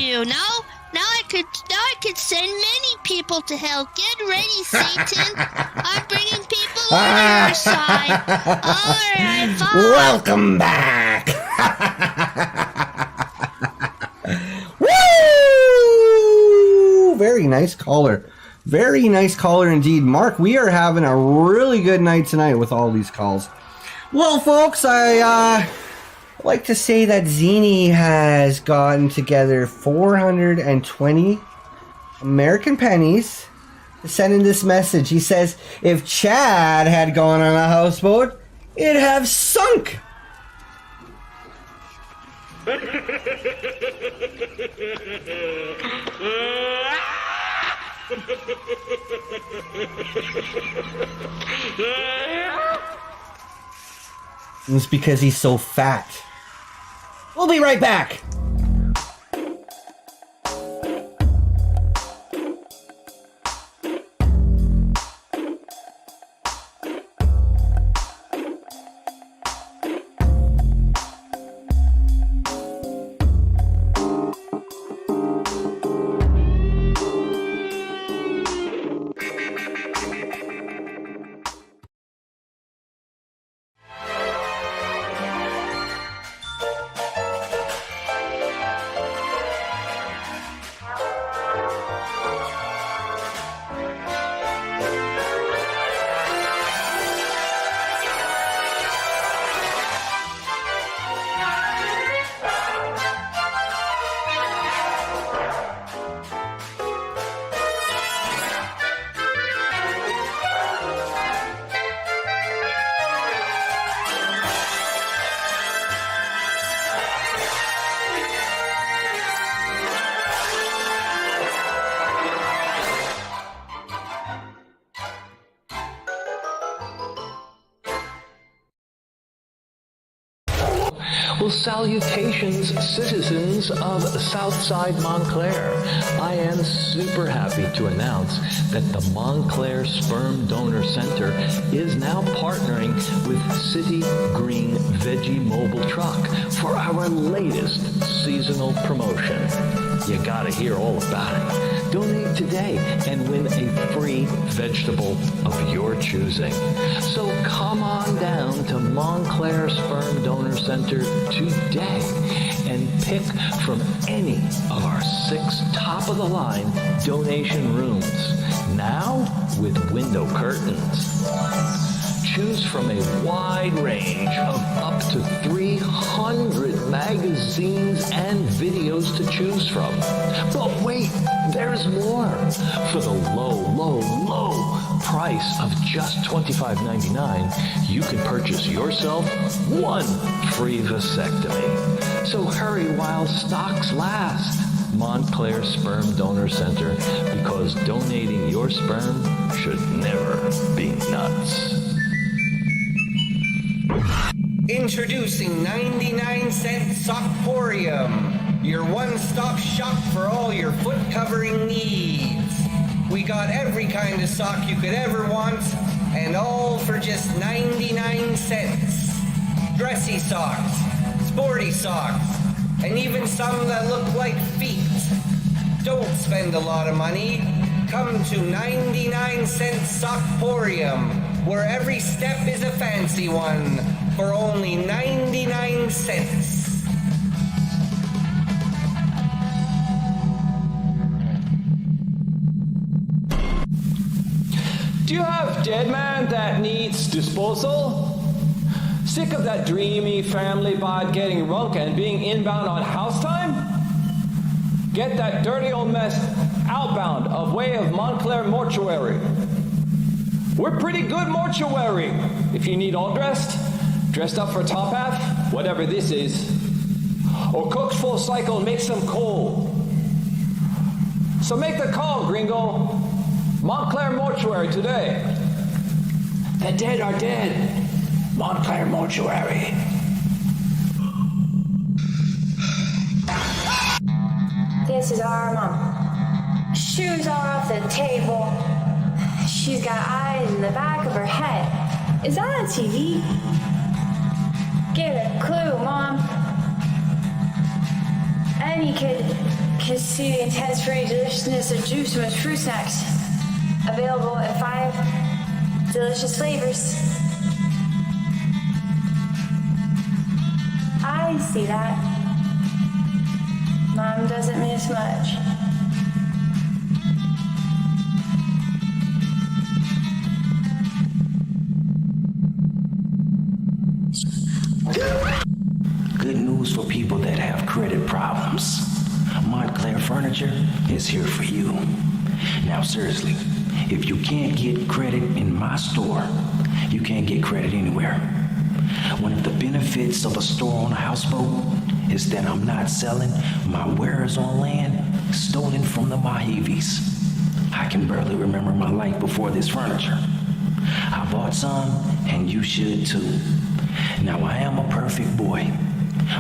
you. Now I could send many people to hell. Get ready, Satan. I'm bringing people on your side. All right, fine. Welcome back. Woo! Very nice caller. Very nice caller indeed. Mark, we are having a really good night tonight with all these calls. Well, folks, I like to say that Zini has gotten together 420 American pennies to send in this message. He says, if Chad had gone on a houseboat, it'd have sunk. It's because he's so fat. We'll be right back. Well, salutations, citizens of Southside Montclair. I am super happy to announce that the Montclair Sperm Donor Center is now partnering with City Green Veggie Mobile Truck for our latest seasonal promotion. You gotta hear all about it. Donate today and win a free vegetable of your choosing. So come on down to Montclair Sperm Donor Center today and pick from any of our 6 top-of-the-line donation rooms, now with window curtains. Choose from a wide range of up to 300 magazines and videos to choose from. But wait, there's more. For the low price of just $25.99, you can purchase yourself 1 free vasectomy. So hurry while stocks last. Montclair Sperm Donor Center, because donating your sperm should never be nuts. Introducing 99-cent Sockporium, your one-stop shop for all your foot covering needs. We got every kind of sock you could ever want, and all for just 99 cents. Dressy socks, sporty socks, and even some that look like feet. Don't spend a lot of money. Come to 99-cent Sockporium, where every step is a fancy one, for only 99 cents. Do you have dead man that needs disposal? Sick of that dreamy family bod getting runk and being inbound on house time? Get that dirty old mess outbound of way of Montclair Mortuary. We're pretty good mortuary. If you need all dressed up for top half, whatever this is, or cooked full cycle, make some coal. So make the call, gringo. Montclair Mortuary today. The dead are dead. Montclair Mortuary. This is our mom. Shoes are off the table. She's got eyes in the back of her head. Is that a TV? Get a clue, Mom. Any kid can see the intense free deliciousness of juice from his fruit snacks. Available in 5 delicious flavors. I see that. Mom doesn't miss much. Good news for people that have credit problems. Montclair Furniture is here for you. Now seriously, if you can't get credit in my store, you can't get credit anywhere. One of the benefits of a store on a houseboat is that I'm not selling my wares on land stolen from the Mojaves. I can barely remember my life before this furniture. I bought some, and you should too. Now I am a perfect boy.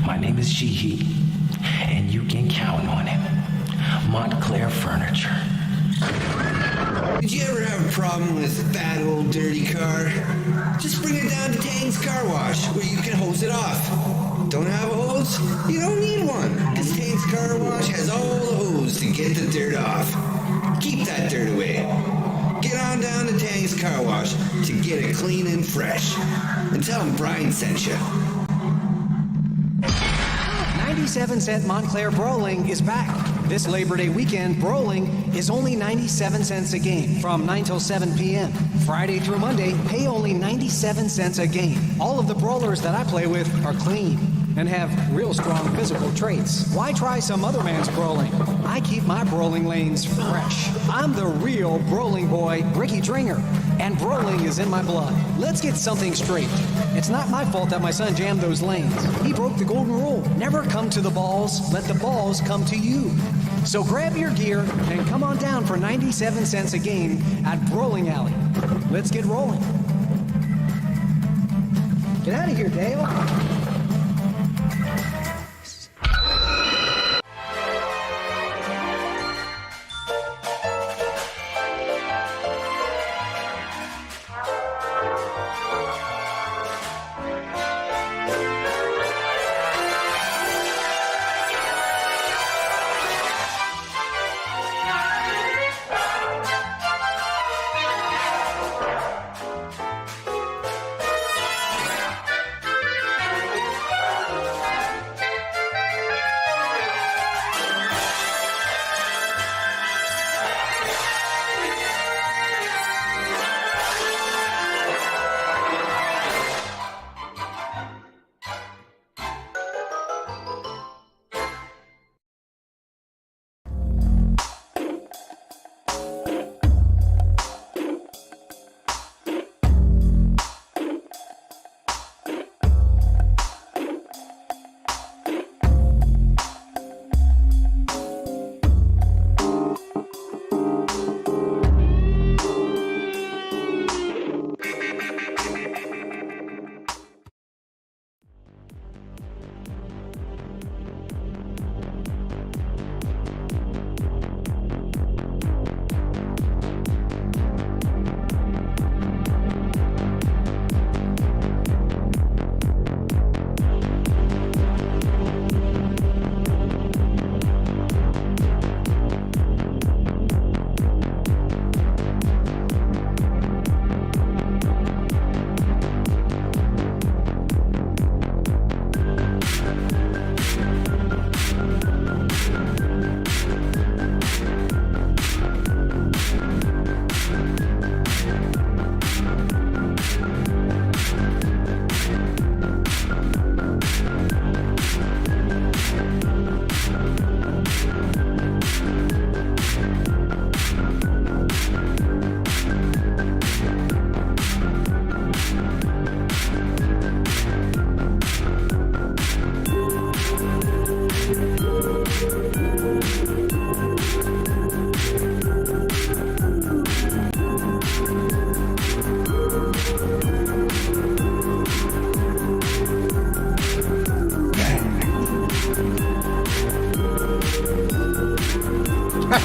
My name is Sheehy, and you can count on it. Montclair Furniture. Did you ever have a problem with a fat old dirty car? Just bring it down to Tang's Car Wash, where you can hose it off. Don't have a hose? You don't need one, because Tang's Car Wash has all the hose to get the dirt off. Keep that dirt away. Get on down to Tang's Car Wash to get it clean and fresh. And tell them Brian sent you. 97-cent Montclair Brawling is back. This Labor Day weekend, Brawling is only 97 cents a game from 9 till 7 p.m. Friday through Monday, pay only 97 cents a game. All of the brawlers that I play with are clean and have real strong physical traits. Why try some other man's brawling? I keep my brawling lanes fresh. I'm the real brawling boy, Ricky Dringer, and brawling is in my blood. Let's get something straight. It's not my fault that my son jammed those lanes. He broke the golden rule. Never come to the balls, let the balls come to you. So grab your gear and come on down for 97 cents a game at Brawling Alley. Let's get rolling. Get out of here, Dale. Welcome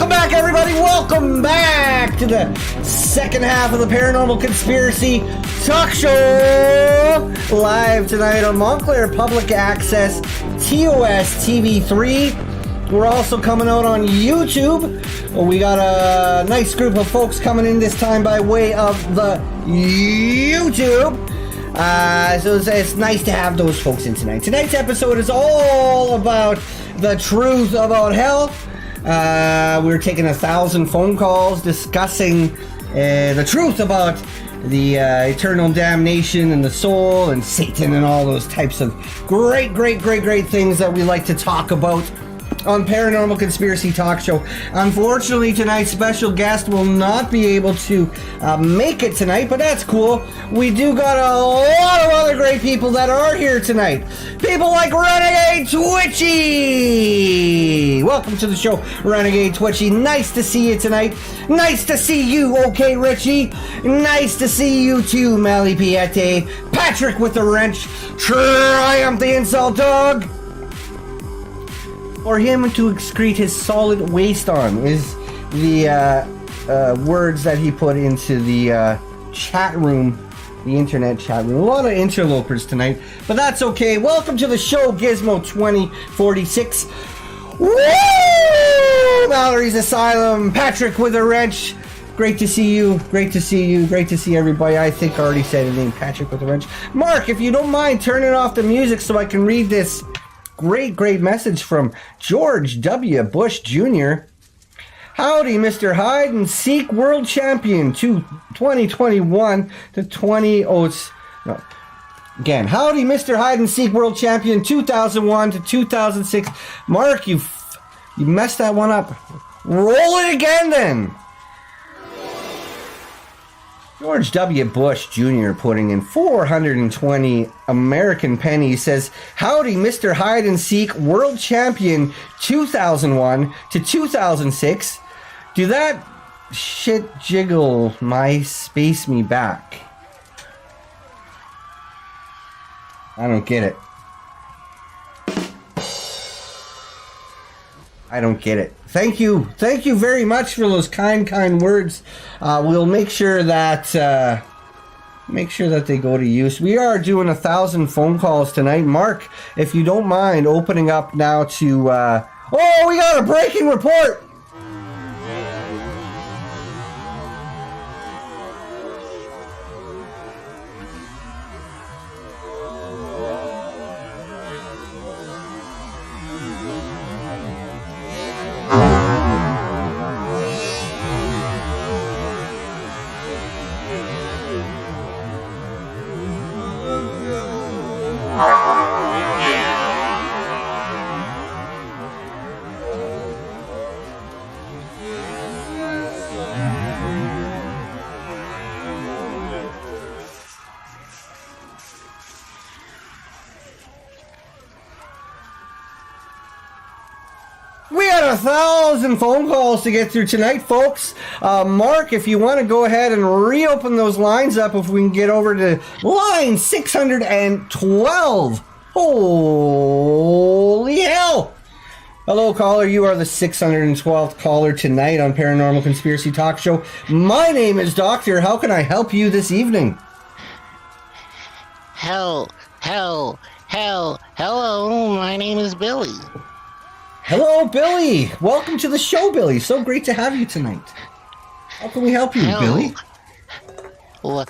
back, everybody. Welcome back to the second half of the Paranormal Conspiracy Talk Show. Live tonight on Montclair Public Access, TOS TV3. We're also coming out on YouTube. We got a nice group of folks coming in this time by way of the YouTube. So it's nice to have those folks in tonight. Tonight's episode is all about the truth about hell. We're taking 1,000 phone calls discussing the truth about the eternal damnation and the soul and Satan and all those types of great things that we like to talk about on Paranormal Conspiracy Talk Show. Unfortunately, tonight's special guest will not be able to make it tonight, but that's cool. We do got a lot of other great people that are here tonight. People like Renegade Twitchy! Welcome to the show, Renegade Twitchy. Nice to see you tonight. Nice to see you, OK Richie. Nice to see you too, Mally Piette. Patrick with the wrench. Triumph the insult dog. For him to excrete his solid waste on is the words that he put into the chat room, the internet chat room. A lot of interlopers tonight, but that's okay. Welcome to the show, Gizmo 2046. Woo! Mallory's Asylum, Patrick with a wrench. Great to see you. Great to see you. Great to see everybody. I think I already said his name, Patrick with a wrench. Mark, if you don't mind turning off the music so I can read this great message from George W. Bush Jr. Howdy, Mr. Hide and Seek World Champion 2021 to 20... No. Again, howdy, Mr. Hide and Seek World Champion 2001 to 2006. Mark, you messed that one up. Roll it again, then. George W. Bush Jr. putting in 420 American pennies says, howdy, Mr. Hide and Seek World Champion 2001 to 2006. Do that shit jiggle my space me back. I don't get it. I don't get it. Thank you very much for those kind words. We'll make sure that they go to use. We are doing 1,000 phone calls tonight. Mark, if you don't mind opening up now to. We got a breaking report. We had 1,000 phone calls to get through tonight, folks. Mark, if you want to go ahead and reopen those lines up, if we can get over to line 612. Holy hell! Hello, caller. You are the 612th caller tonight on Paranormal Conspiracy Talk Show. My name is Doctor. How can I help you this evening? Hello, my name is Billy. Hello, Billy. Welcome to the show, Billy. So great to have you tonight. How can we help you, Billy? Well,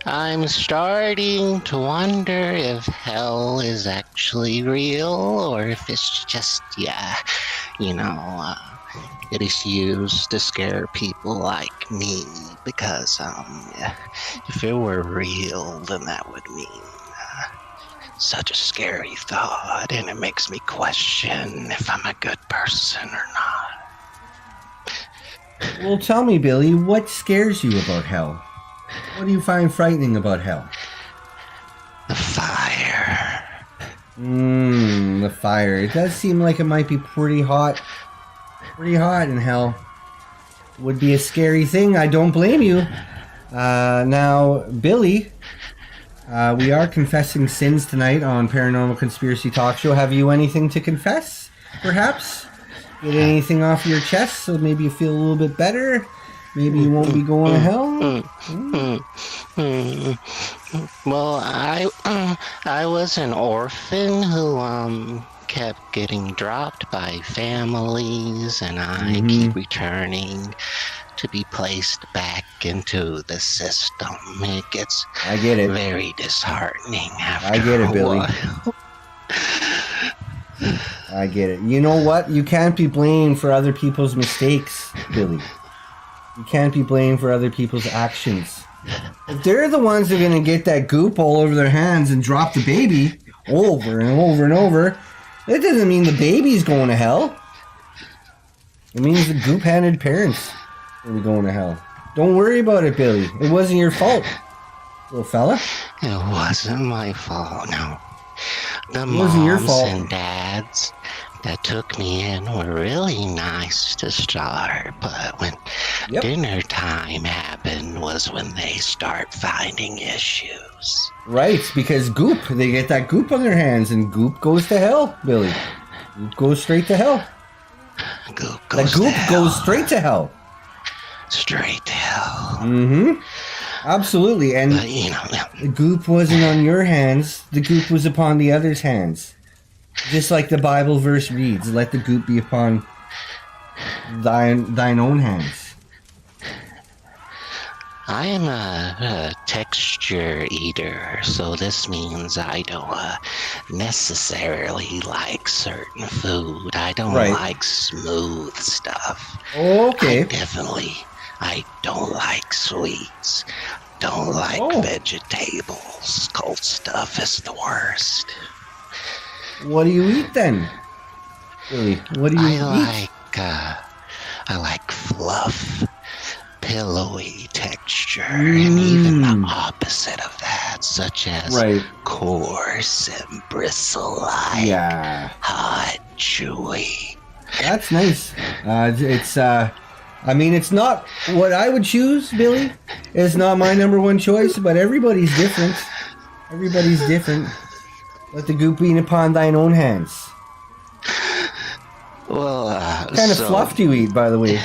I'm starting to wonder if hell is actually real or if it's just, it is used to scare people like me. Because, if it were real, then that would mean such a scary thought, and it makes me question if I'm a good person or not. Well, tell me, Billy, what scares you about hell? What do you find frightening about hell? The fire. The fire. It does seem like it might be pretty hot. Pretty hot in hell. Would be a scary thing. I don't blame you. Now, Billy, we are confessing sins tonight on Paranormal Conspiracy Talk Show. Have you anything to confess, perhaps? Get anything off your chest so maybe you feel a little bit better? Maybe you won't be going to hell? Well, I was an orphan who kept getting dropped by families, and I keep returning to be placed back into the system. It gets very disheartening after I get it, Billy. I get it. You know what? You can't be blamed for other people's mistakes, Billy. You can't be blamed for other people's actions. If they're the ones that are going to get that goop all over their hands and drop the baby over and over and over, that doesn't mean the baby's going to hell. It means the goop-handed parents are going to hell. Don't worry about it, Billy. It wasn't your fault, little fella. It wasn't my fault, no. The wasn't your moms fault. and dads that took me in were really nice to start, but when dinner time happened was when they start finding issues. Right, because goop. They get that goop on their hands, and goop goes to hell, Billy. Goop goes straight to hell. Goop goes straight to hell. Straight to hell. Mm-hmm. Absolutely, and the goop wasn't on your hands. The goop was upon the other's hands. Just like the Bible verse reads, let the goop be upon thine own hands. I am a texture eater, so this means I don't necessarily like certain food. I don't like smooth stuff. Okay. I don't like sweets. Don't like vegetables. Cold stuff is the worst. What do you eat then, Billy? What do you eat? I like fluff, pillowy texture, and even the opposite of that, such as coarse and bristle-like, hot, chewy. That's nice. It's not what I would choose, Billy. It's not my number one choice, but everybody's different. Everybody's different. Let the goop be upon thine own hands. Well, what kind of fluff do you eat, by the way? What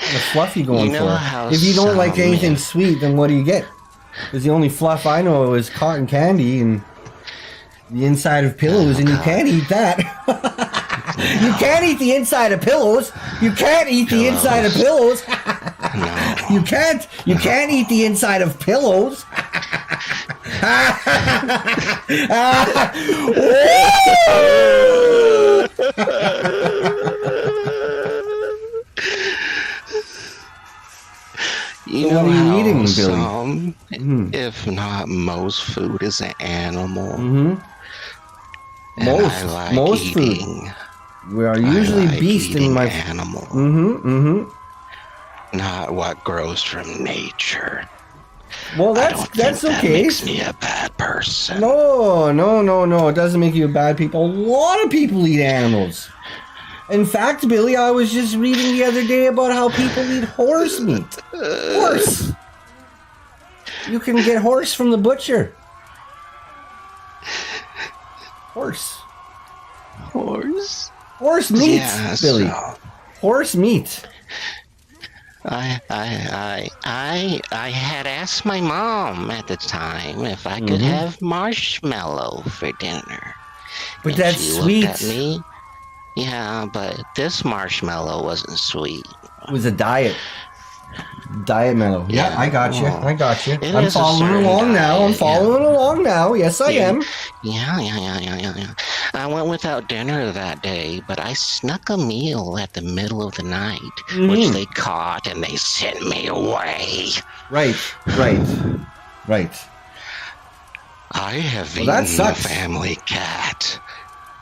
kind of fluff you going for? If you don't like anything sweet, then what do you get? Because the only fluff I know is cotton candy and the inside of pillows, and you can't eat that. You can't eat the inside of pillows. You can't eat the inside of pillows. You can't eat the inside of pillows. You know, what are you eating, Billy? If not most food is an animal. Most food. We are usually beast in my animal. Not what grows from nature. Well, that's that okay. Makes me a bad person. No. It doesn't make you a bad people. A lot of people eat animals. In fact, Billy, I was just reading the other day about how people eat horse meat. Horse. You can get horse from the butcher. Horse meat, Yeah, Billy. so- Horse meat. I had asked my mom at the time if I could have marshmallow for dinner. But And that's she sweet. Looked at me. Yeah, but this marshmallow wasn't sweet. It was a diet mellow. Yeah, I got you. well, I got you. it I'm is a following certain along now. I'm diet, following along now. Yes, I am. Yeah. I went without dinner that day, but I snuck a meal at the middle of the night, which they caught and they sent me away. Right. I have Well, that eaten the sucks. family cat.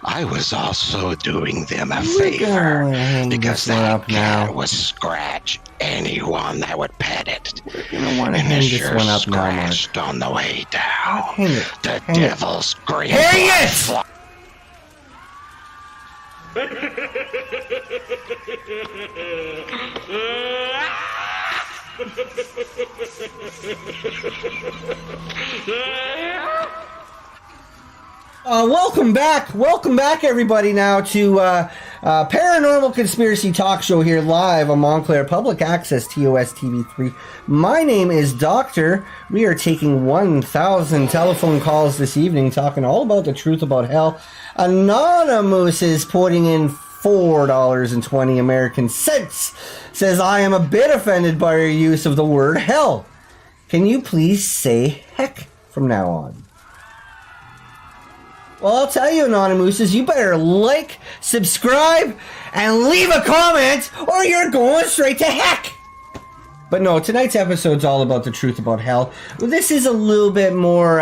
I was also doing them a We're favor gonna hang because this one that up cat now. would scratch anyone that would pet it. We're gonna want to And hang it this sure one up now, Mark. scratched on the way down. Hang it. The Hang it. devil's green Hang blood it! fly- Welcome back, everybody, now to Paranormal Conspiracy Talk Show here live on Montclair Public Access TOS TV3. My name is Doctor. We are taking 1,000 telephone calls this evening, talking all about the truth about hell. Anonymous is putting in $4.20 American cents. Says, I am a bit offended by your use of the word hell. Can you please say heck from now on? Well, I'll tell you, Anonymous, you better like, subscribe, and leave a comment, or you're going straight to heck. But no, tonight's episode's all about the truth about hell. This is a little bit more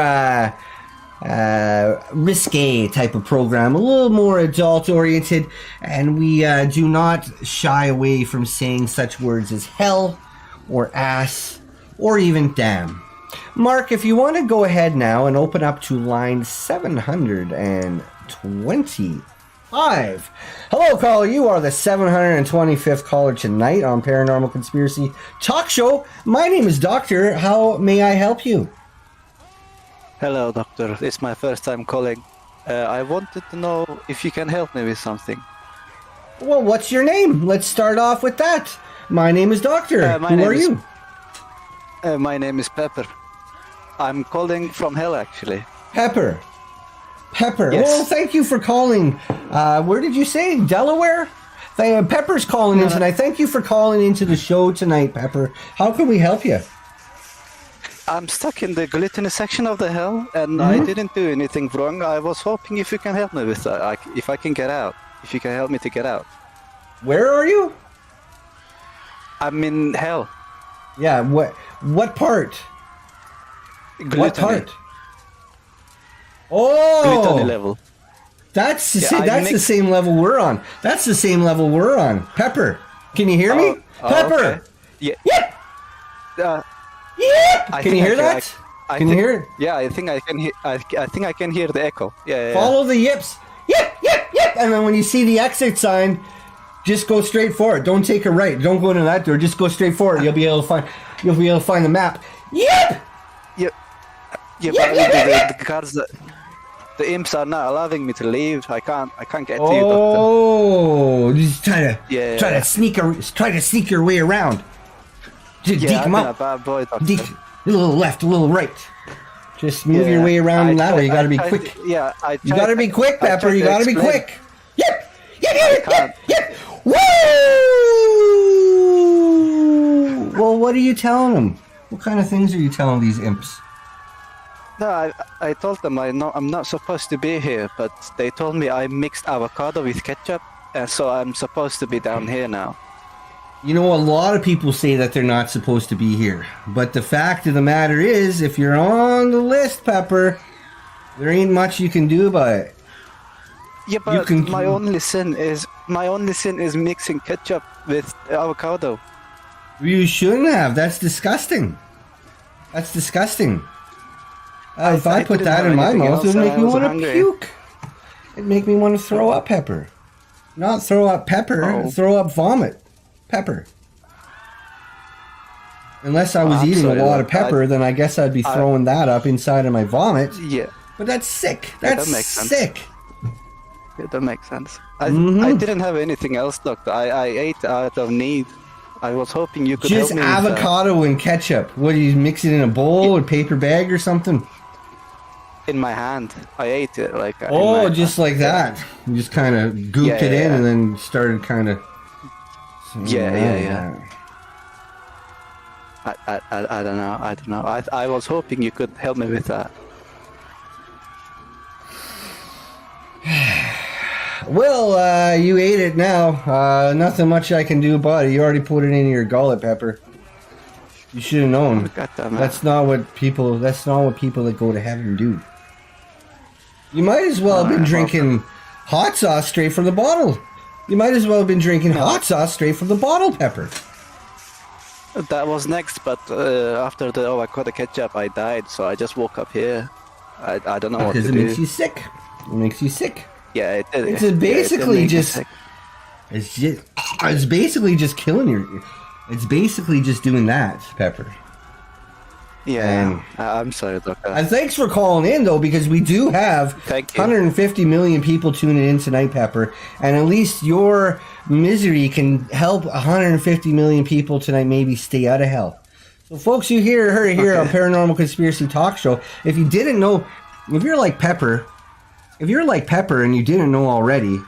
risque type of program, a little more adult-oriented, and we do not shy away from saying such words as hell, or ass, or even damn. Mark, if you want to go ahead now and open up to line 725. Hello, caller. You are the 725th caller tonight on Paranormal Conspiracy Talk Show. My name is Doctor. How may I help you? Hello, Doctor. It's my first time calling. I wanted to know if you can help me with something. Well, what's your name? Let's start off with that. My name is Doctor. Who are you? My name is Pepper. I'm calling from hell, actually. Pepper. Yes. Well, thank you for calling. Where did you say? Delaware? Pepper's calling in tonight. Thank you for calling into the show tonight, Pepper. How can we help you? I'm stuck in the gluttony section of the hell, and I didn't do anything wrong. I was hoping if you can help me with that, if I can get out. If you can help me to get out. Where are you? I'm in hell. Yeah, what part? Gluttony. What part? Oh! Gluttony level. That's the same level we're on. That's the same level we're on. Pepper, can you hear me? Pepper! Okay. Yeah. Yep! Yeah. Can you hear that? Can you hear it? Yeah, I think I can hear. I think I can hear the echo. Yeah. Follow the yips. Yep. And then when you see the exit sign, just go straight for it. Don't take a right. Don't go into that door. Just go straight for it. You'll be able to find the map. Yep. Yeah, but the guards, the imps are not allowing me to leave. I can't get to you, Doctor. Oh, just try to sneak your way around. Just deke them up. A bad boy, Doctor. A little left, a little right. Just move your way around that way. You gotta be quick. You gotta be quick, Pepper. You gotta be quick. Yep. Woo! Well, what are you telling them? What kind of things are you telling these imps? No, I told them I'm not supposed to be here, but they told me I mixed avocado with ketchup, and so I'm supposed to be down here now. You know, a lot of people say that they're not supposed to be here, but the fact of the matter is, if you're on the list, Pepper, there ain't much you can do about it. Yeah, but my only sin is mixing ketchup with avocado. You shouldn't have. That's disgusting. If I put that in my mouth, it would make me want to puke. It'd make me want to throw up, Pepper. Not throw up pepper, throw up vomit. Pepper. Unless I was eating a lot of pepper, then I guess I'd be throwing that up inside of my vomit. Yeah. But that's sick. That's sick. Yeah, that makes sense. I didn't have anything else, Doctor. I ate out of need. I was hoping you could help me. Just avocado and ketchup. What, do you mix it in a bowl or paper bag or something? In my hand. I ate it like just like that. You just kind of gooped it in and then started kind of... Yeah. I don't know. I was hoping you could help me with that. Well, you ate it now. Nothing much I can do about it. You already put it in your gullet, Pepper. You should have known. That's not what people that go to heaven do. You might as well have been drinking hot sauce straight from the bottle. Hot sauce straight from the bottle, Pepper. That was next, but after the avocado ketchup, I died, so I just woke up here. I don't know what to do. Because it makes you sick. Yeah, it did. It's basically just killing It's basically just doing that, Pepper. Yeah, I'm sorry, Doctor. And thanks for calling in, though, because we do have 150 million people tuning in tonight, Pepper. And at least your misery can help 150 million people tonight maybe stay out of hell. So, folks, you heard it here on Paranormal Conspiracy Talk Show. If you didn't know, if you're like Pepper and you didn't know already,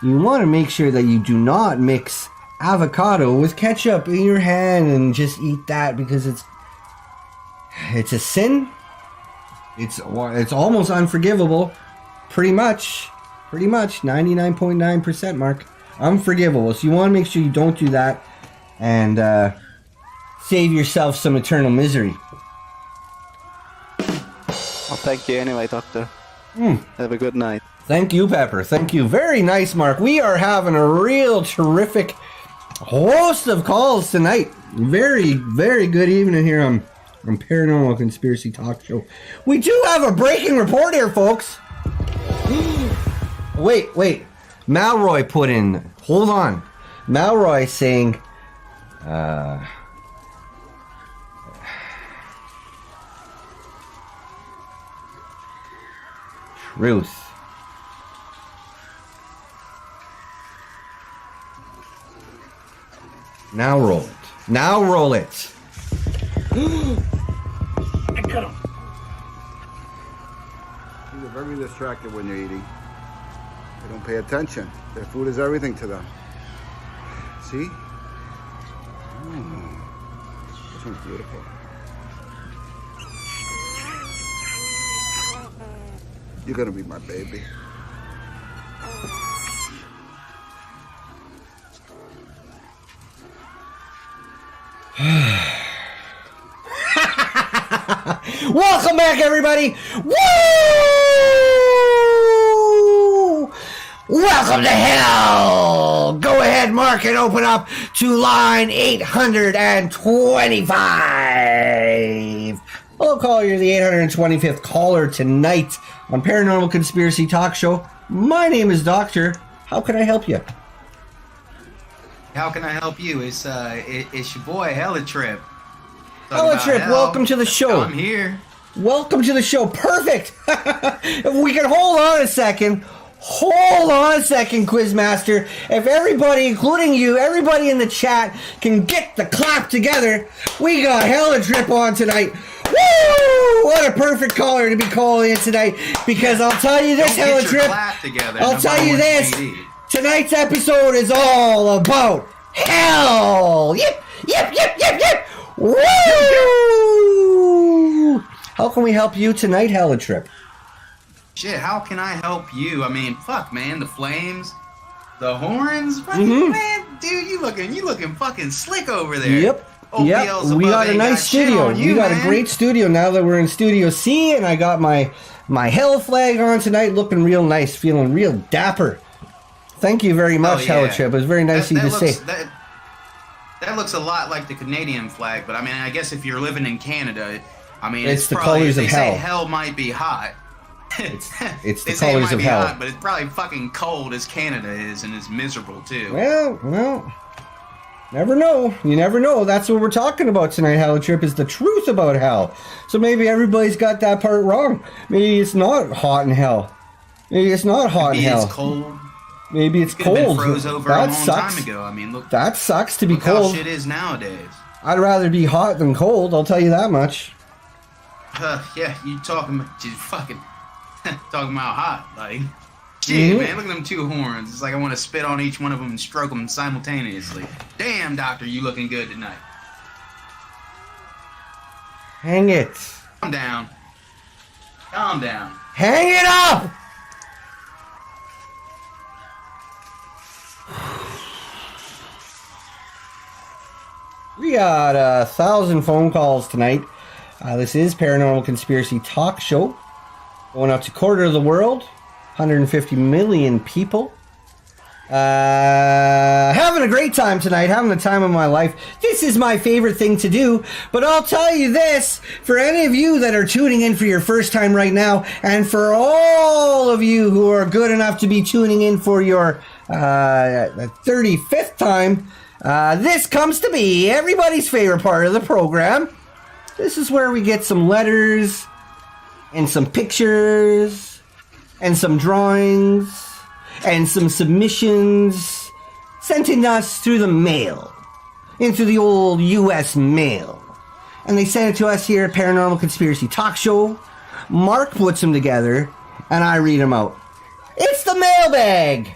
you want to make sure that you do not mix avocado with ketchup in your hand and just eat that, because it's a sin. It's almost unforgivable. Pretty much 99.9% mark unforgivable. So you want to make sure you don't do that and save yourself some eternal misery. Well, thank you anyway, Doctor. Have a good night. Thank you, Pepper. Thank you. Very nice, Mark. We are having a real terrific host of calls tonight. Very, very good evening here on Paranormal Conspiracy Talk Show. We do have a breaking report here, folks. Wait. Malroy put in. Hold on. Malroy saying, truth. Now roll it. Now roll it. I got him. People are very distracted when they're eating. They don't pay attention. Their food is everything to them. See? This one's beautiful. You're gonna be my baby. Welcome back, everybody. Woo! Welcome to hell. Go ahead, Mark, and open up to line 825. Hello, caller. You're the 825th caller tonight on Paranormal Conspiracy Talk Show. My name is Doctor. How can I help you? How can I help you? It's your boy Helitrip. Helitrip, welcome to the show. I'm here. Welcome to the show. Perfect. If we can hold on a second, Quizmaster. If everybody, including you, everybody in the chat can get the clap together, we got Helitrip on tonight. Woo! What a perfect caller to be calling in tonight, because I'll tell you this, Helitrip. I'll tell you this. Tonight's episode is all about hell. Yep. Woo! How can we help you tonight, Helitrip? Shit, how can I help you? I mean, fuck, man, the flames, the horns, fucking man, dude, you looking fucking slick over there. Yep. OPL's We got a nice studio. We got a great studio now that we're in Studio C, and I got my hell flag on tonight, looking real nice, feeling real dapper. Thank you very much, Helitrip. It was very nice of you to say. That looks a lot like the Canadian flag, but I mean, I guess if you're living in Canada, I mean, it's the probably, colors of they hell. say hell might be hot. It's the colors of hell. Hot, but it's probably fucking cold as Canada is, and is miserable too. Well, never know. You never know. That's what we're talking about tonight, Helitrip, is the truth about hell. So maybe everybody's got that part wrong. Maybe it's not hot in hell. Maybe it's not hot in hell. Maybe it's cold. Maybe it's cold. Cold. Been froze over That a long sucks. time ago. I mean, look. That sucks to be look cold. How shit is nowadays. I'd rather be hot than cold. I'll tell you that much. Yeah, you talking about hot, like. Shit, man, look at them two horns. It's like I want to spit on each one of them and stroke them simultaneously. Damn, Doctor, you looking good tonight. Hang it. Calm down. Calm down. Hang it up! We got 1,000 phone calls tonight. This is Paranormal Conspiracy Talk Show. Going out to quarter of the world. 150 million people. Having a great time tonight. Having the time of my life. This is my favorite thing to do. But I'll tell you this. For any of you that are tuning in for your first time right now, and for all of you who are good enough to be tuning in for your 35th time, This comes to be everybody's favorite part of the program. This is where we get some letters and some pictures and some drawings and some submissions sent in us through the mail, into the old U.S. mail. And they send it to us here at Paranormal Conspiracy Talk Show. Mark puts them together, and I read them out. It's the mailbag!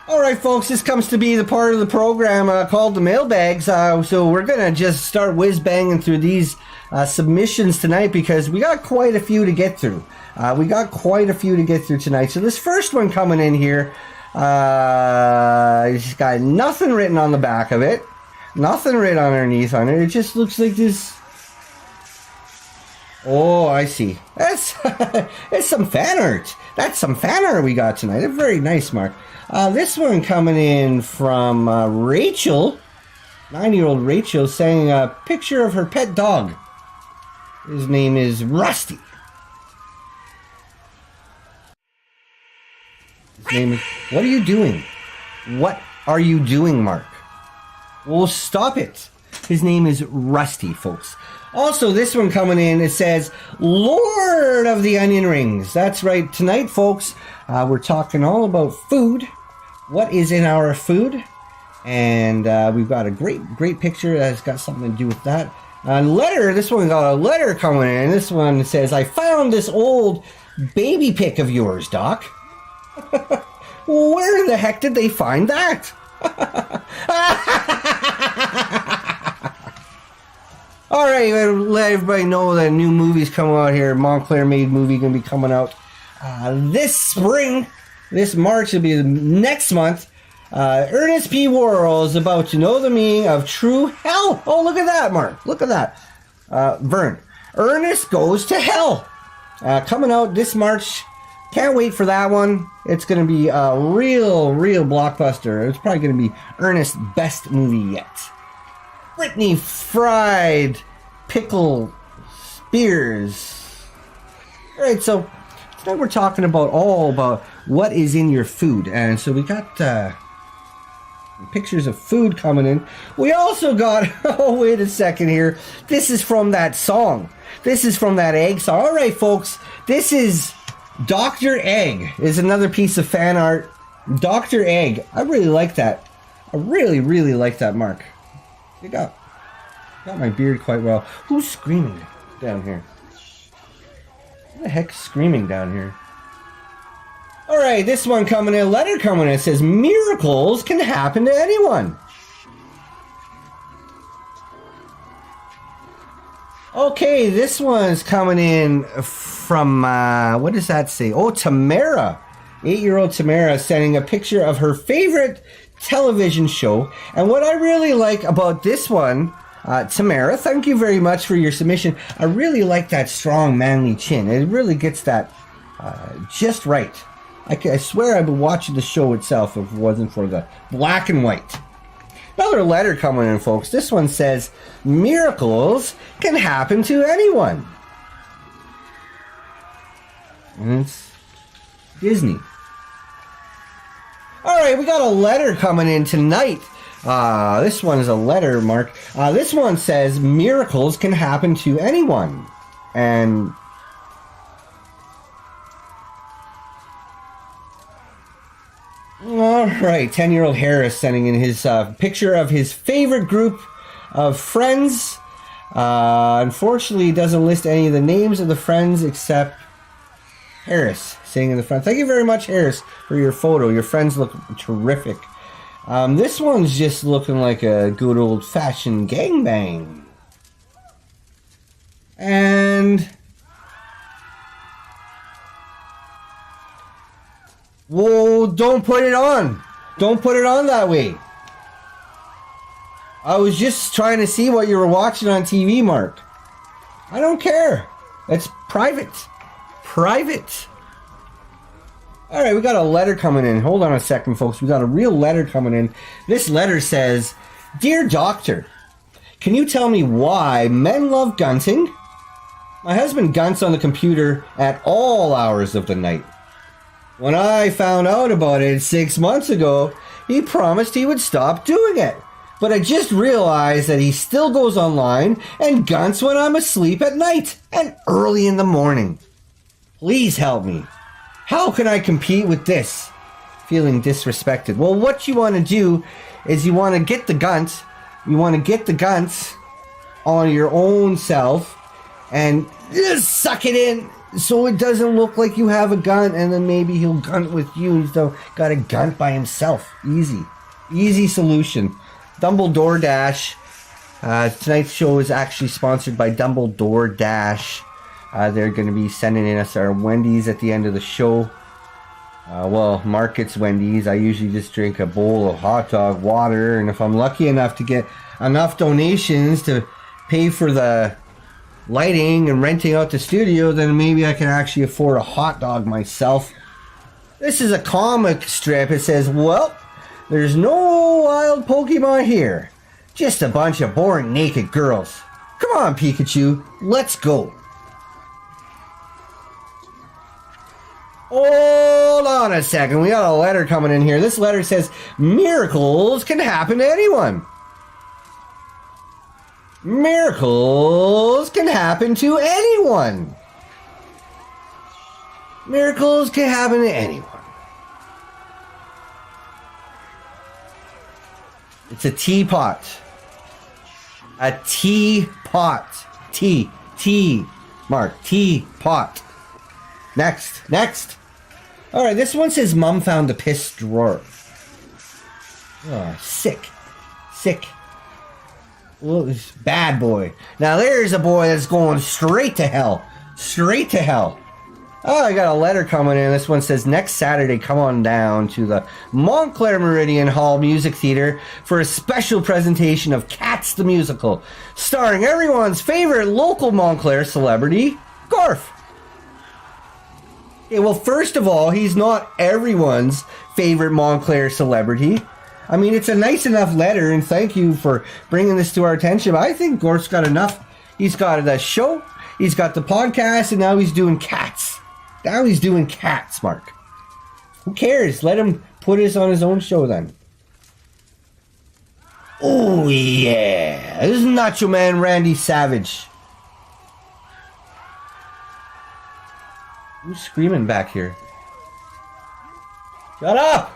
Alright folks, this comes to be the part of the program called the mailbags, so we're gonna just start whiz-banging through these submissions tonight because we got quite a few to get through. Tonight. So this first one coming in here, it's got nothing written on the back of it, nothing written underneath on it, it just looks like this. Oh, I see. That's it's some fan art. That's some fan art we got tonight. It's very nice, Mark. This one coming in from Rachel, 9-year-old Rachel, saying a picture of her pet dog. His name is Rusty. His name is... What are you doing? What are you doing, Mark? Well, stop it. His name is Rusty, folks. Also, this one coming in, it says, Lord of the Onion Rings. That's right. Tonight, folks, we're talking all about food. What is in our food? And we've got a great picture that's got something to do with that. Letter, this one got a letter coming in. This one says, I found this old baby pic of yours, Doc. Where the heck did they find that? All right, let everybody know that a new movie's coming out here. Montclair made movie going to be coming out this spring. This March, will be next month. Ernest P. Worrell is about to know the meaning of true hell. Oh, look at that, Mark. Look at that. Vern. Ernest Goes to Hell. Coming out this March. Can't wait for that one. It's going to be a real blockbuster. It's probably going to be Ernest's best movie yet. Brittany Fried Pickle Spears. All right, so tonight we're talking about what is in your food. And so we got pictures of food coming in. We also got, oh, wait a second here. This is from that song. This is from that egg song. All right, folks, this is Dr. Egg is another piece of fan art. Dr. Egg. I really like that. I really like that, Mark. You got my beard quite well. Who's screaming down here? Who the heck's screaming down here? Alright, this one coming in, letter coming in. It says, miracles can happen to anyone. Okay, this one's coming in from, what does that say? Oh, Tamara. 8-year-old Tamara sending a picture of her favorite television show. And what I really like about this one, Tamara, thank you very much for your submission. I really like that strong, manly chin. It really gets that just right. I swear I'd be watching the show itself if it wasn't for the black and white. Another letter coming in, folks. This one says, miracles can happen to anyone. And it's Disney. Alright, we got a letter coming in tonight. This one is a letter, Mark. This one says, miracles can happen to anyone. And alright, 10-year-old Harris sending in his picture of his favorite group of friends. Unfortunately, he doesn't list any of the names of the friends except Harris saying in the front. Thank you very much, Harris, for your photo. Your friends look terrific. This one's just looking like a good old-fashioned gangbang. And whoa, don't put it on. Don't put it on that way. I was just trying to see what you were watching on TV, Mark. I don't care. It's private. Private. All right, we got a letter coming in. Hold on a second, folks. We got a real letter coming in. This letter says, Dear Doctor, can you tell me why men love gunting? My husband gunts on the computer at all hours of the night. When I found out about it 6 months ago, he promised he would stop doing it. But I just realized that he still goes online and gunts when I'm asleep at night and early in the morning. Please help me. How can I compete with this? Feeling disrespected. Well, what you want to do is you want to get the guns. You want to get the guns on your own self and just suck it in so it doesn't look like you have a gun, and then maybe he'll gunt with you. He's still got a gun by himself. Easy. Easy solution. Dumbledore Dash. Tonight's show is actually sponsored by Dumbledore Dash. They're going to be sending in us our Wendy's at the end of the show. Well, Mark gets Wendy's. I usually just drink a bowl of hot dog water, and if I'm lucky enough to get enough donations to pay for the lighting and renting out the studio, then maybe I can actually afford a hot dog myself. This is a comic strip. It says, well, there's no wild Pokemon here. Just a bunch of boring naked girls. Come on, Pikachu. Let's go. Hold on a second. We got a letter coming in here. This letter says, miracles can happen to anyone. Miracles can happen to anyone. Miracles can happen to anyone. It's a teapot. A teapot. Mark. Teapot. Next. All right, this one says, Mom found a piss drawer. Oh, sick. Well, bad boy. Now there's a boy that's going straight to hell. Oh, I got a letter coming in. This one says, next Saturday, come on down to the Montclair Meridian Hall Music Theater for a special presentation of Cats the Musical, starring everyone's favorite local Montclair celebrity, Gorf. Okay, well, first of all, he's not everyone's favorite Montclair celebrity. I mean, it's a nice enough letter, and thank you for bringing this to our attention. But I think Gorf's got enough. He's got the show, he's got the podcast, and now he's doing Cats. Mark. Who cares? Let him put this on his own show then. Oh, yeah. This is Nacho Man Randy Savage. Who's screaming back here? Shut up!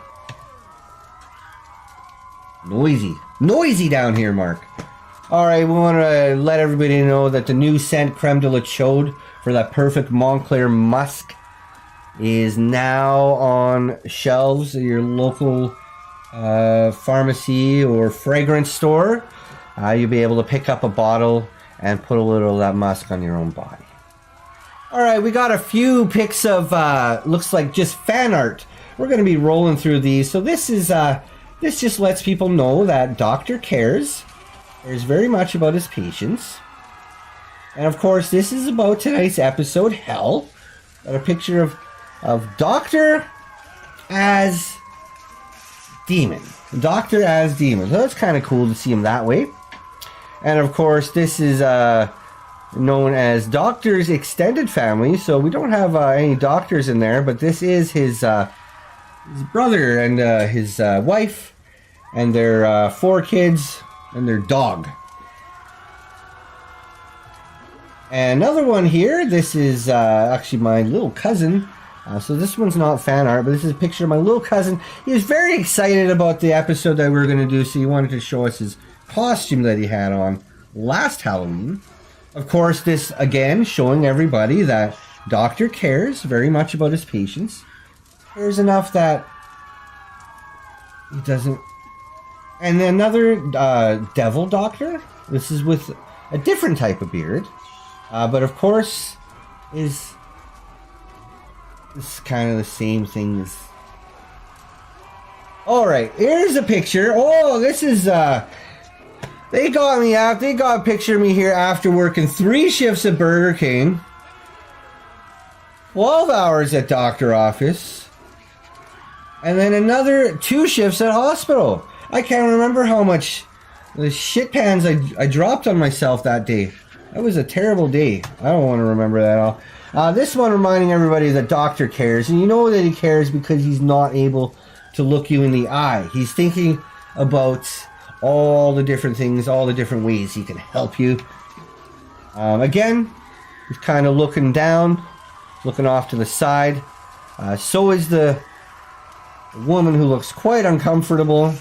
Noisy down here, Mark. Alright, we want to let everybody know that the new scent creme de la chaude for that perfect Montclair musk is now on shelves at your local pharmacy or fragrance store. You'll be able to pick up a bottle and put a little of that musk on your own body. Alright, we got a few pics of, looks like just fan art. We're going to be rolling through these. So this is, this just lets people know that Doctor cares very much about his patients. And of course, this is about tonight's episode, Hell. Got a picture of Doctor as Demon. Doctor as Demon. So that's kind of cool to see him that way. And of course, this is known as Doctor's Extended Family. So we don't have any doctors in there, but this is his brother and his wife and their 4 kids and their dog. And another one here, this is actually my little cousin. So this one's not fan art, but this is a picture of my little cousin. He was very excited about the episode that we were going to do, so he wanted to show us his costume that he had on last Halloween. Of course, this, again, showing everybody that Doctor cares very much about his patients. Cares enough that he doesn't... And another Devil Doctor. This is with a different type of beard. But of course, this is kind of the same thing as... Alright, here's a picture. Oh, this They got me out. They got a picture of me here after working 3 shifts at Burger King, 12 hours at doctor office, and then another 2 shifts at hospital. I can't remember how much the shit pans I dropped on myself that day. That was a terrible day. I don't want to remember that all. This one reminding everybody that doctor cares, and you know that he cares because he's not able to look you in the eye. He's thinking about all the different things, all the different ways he can help you. Again, he's kind of looking down, looking off to the side. So is the woman who looks quite uncomfortable.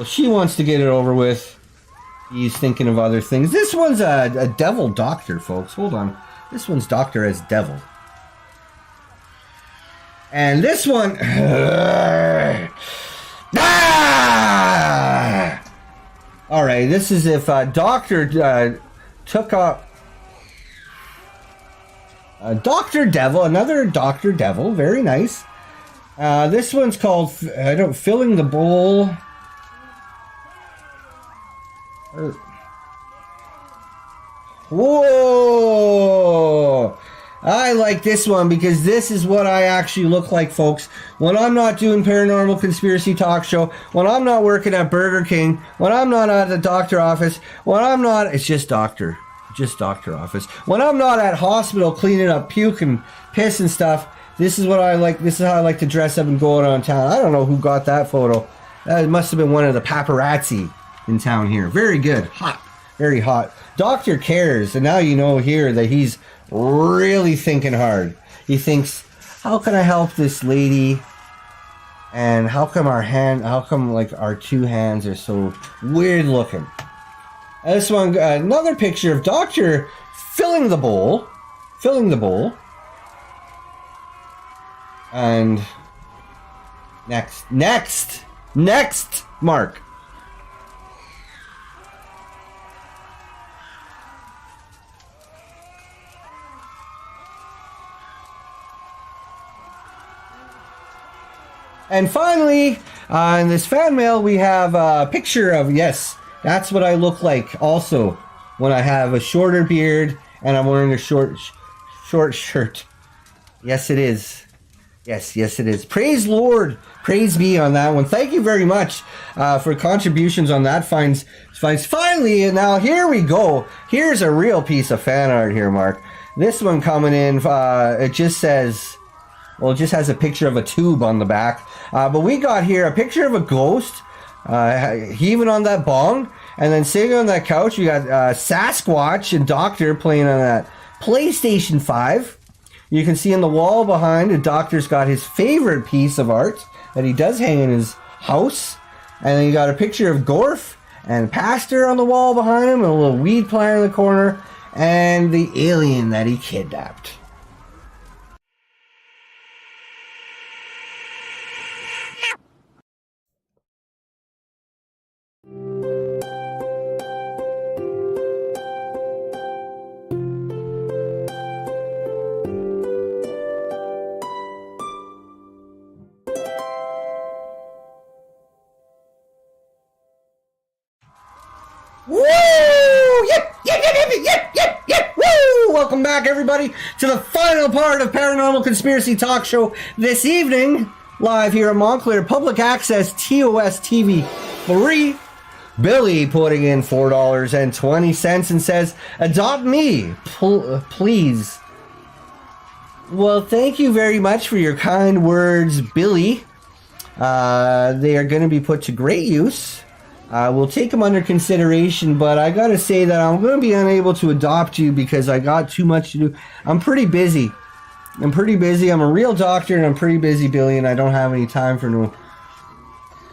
She wants to get it over with. He's thinking of other things. This one's a devil doctor, folks. Hold on. This one's doctor as devil. And this one... Alright, this is if doctor took up... Dr. Devil, another Dr. Devil. Very nice. This one's called, Filling the Bowl. Whoa! I like this one because this is what I actually look like, folks. When I'm not doing Paranormal Conspiracy Talk Show, when I'm not working at Burger King, when I'm not at the doctor office, when I'm not... It's just doctor office. When I'm not at hospital cleaning up puke and piss and stuff, this is what I like. This is how I like to dress up and go around town. I don't know who got that photo. That must have been one of the paparazzi in town here. Very good. Hot. Very hot. Doctor cares, and now you know here that he's really thinking hard. He thinks, how can I help this lady? And how come our 2 hands are so weird looking? This one, another picture of Doctor filling the bowl. And next, Mark. And finally, in this fan mail, we have a picture of, yes, that's what I look like also when I have a shorter beard and I'm wearing a short shirt. Yes, it is. Yes, it is. Praise Lord. Praise be on that one. Thank you very much for contributions on that. Finds finally, and now here we go. Here's a real piece of fan art here, Mark. This one coming in, it just says... Well, it just has a picture of a tube on the back. But we got here a picture of a ghost heaving on that bong. And then sitting on that couch, we got Sasquatch and Doctor playing on that PlayStation 5. You can see in the wall behind, the Doctor's got his favorite piece of art that he does hang in his house. And then you got a picture of Gorf and Pastor on the wall behind him, and a little weed plant in the corner, and the alien that he kidnapped. Woo! Yep! Woo! Welcome back, everybody, to the final part of Paranormal Conspiracy Talk Show this evening, live here at Montclair Public Access TOS TV 3. Billy putting in $4.20 and says, "Adopt me, please." Well, thank you very much for your kind words, Billy. They are going to be put to great use. We'll take them under consideration, but I gotta say that I'm gonna be unable to adopt you because I got too much to do. I'm pretty busy. I'm a real doctor, and I'm pretty busy, Billy, and I don't have any time for no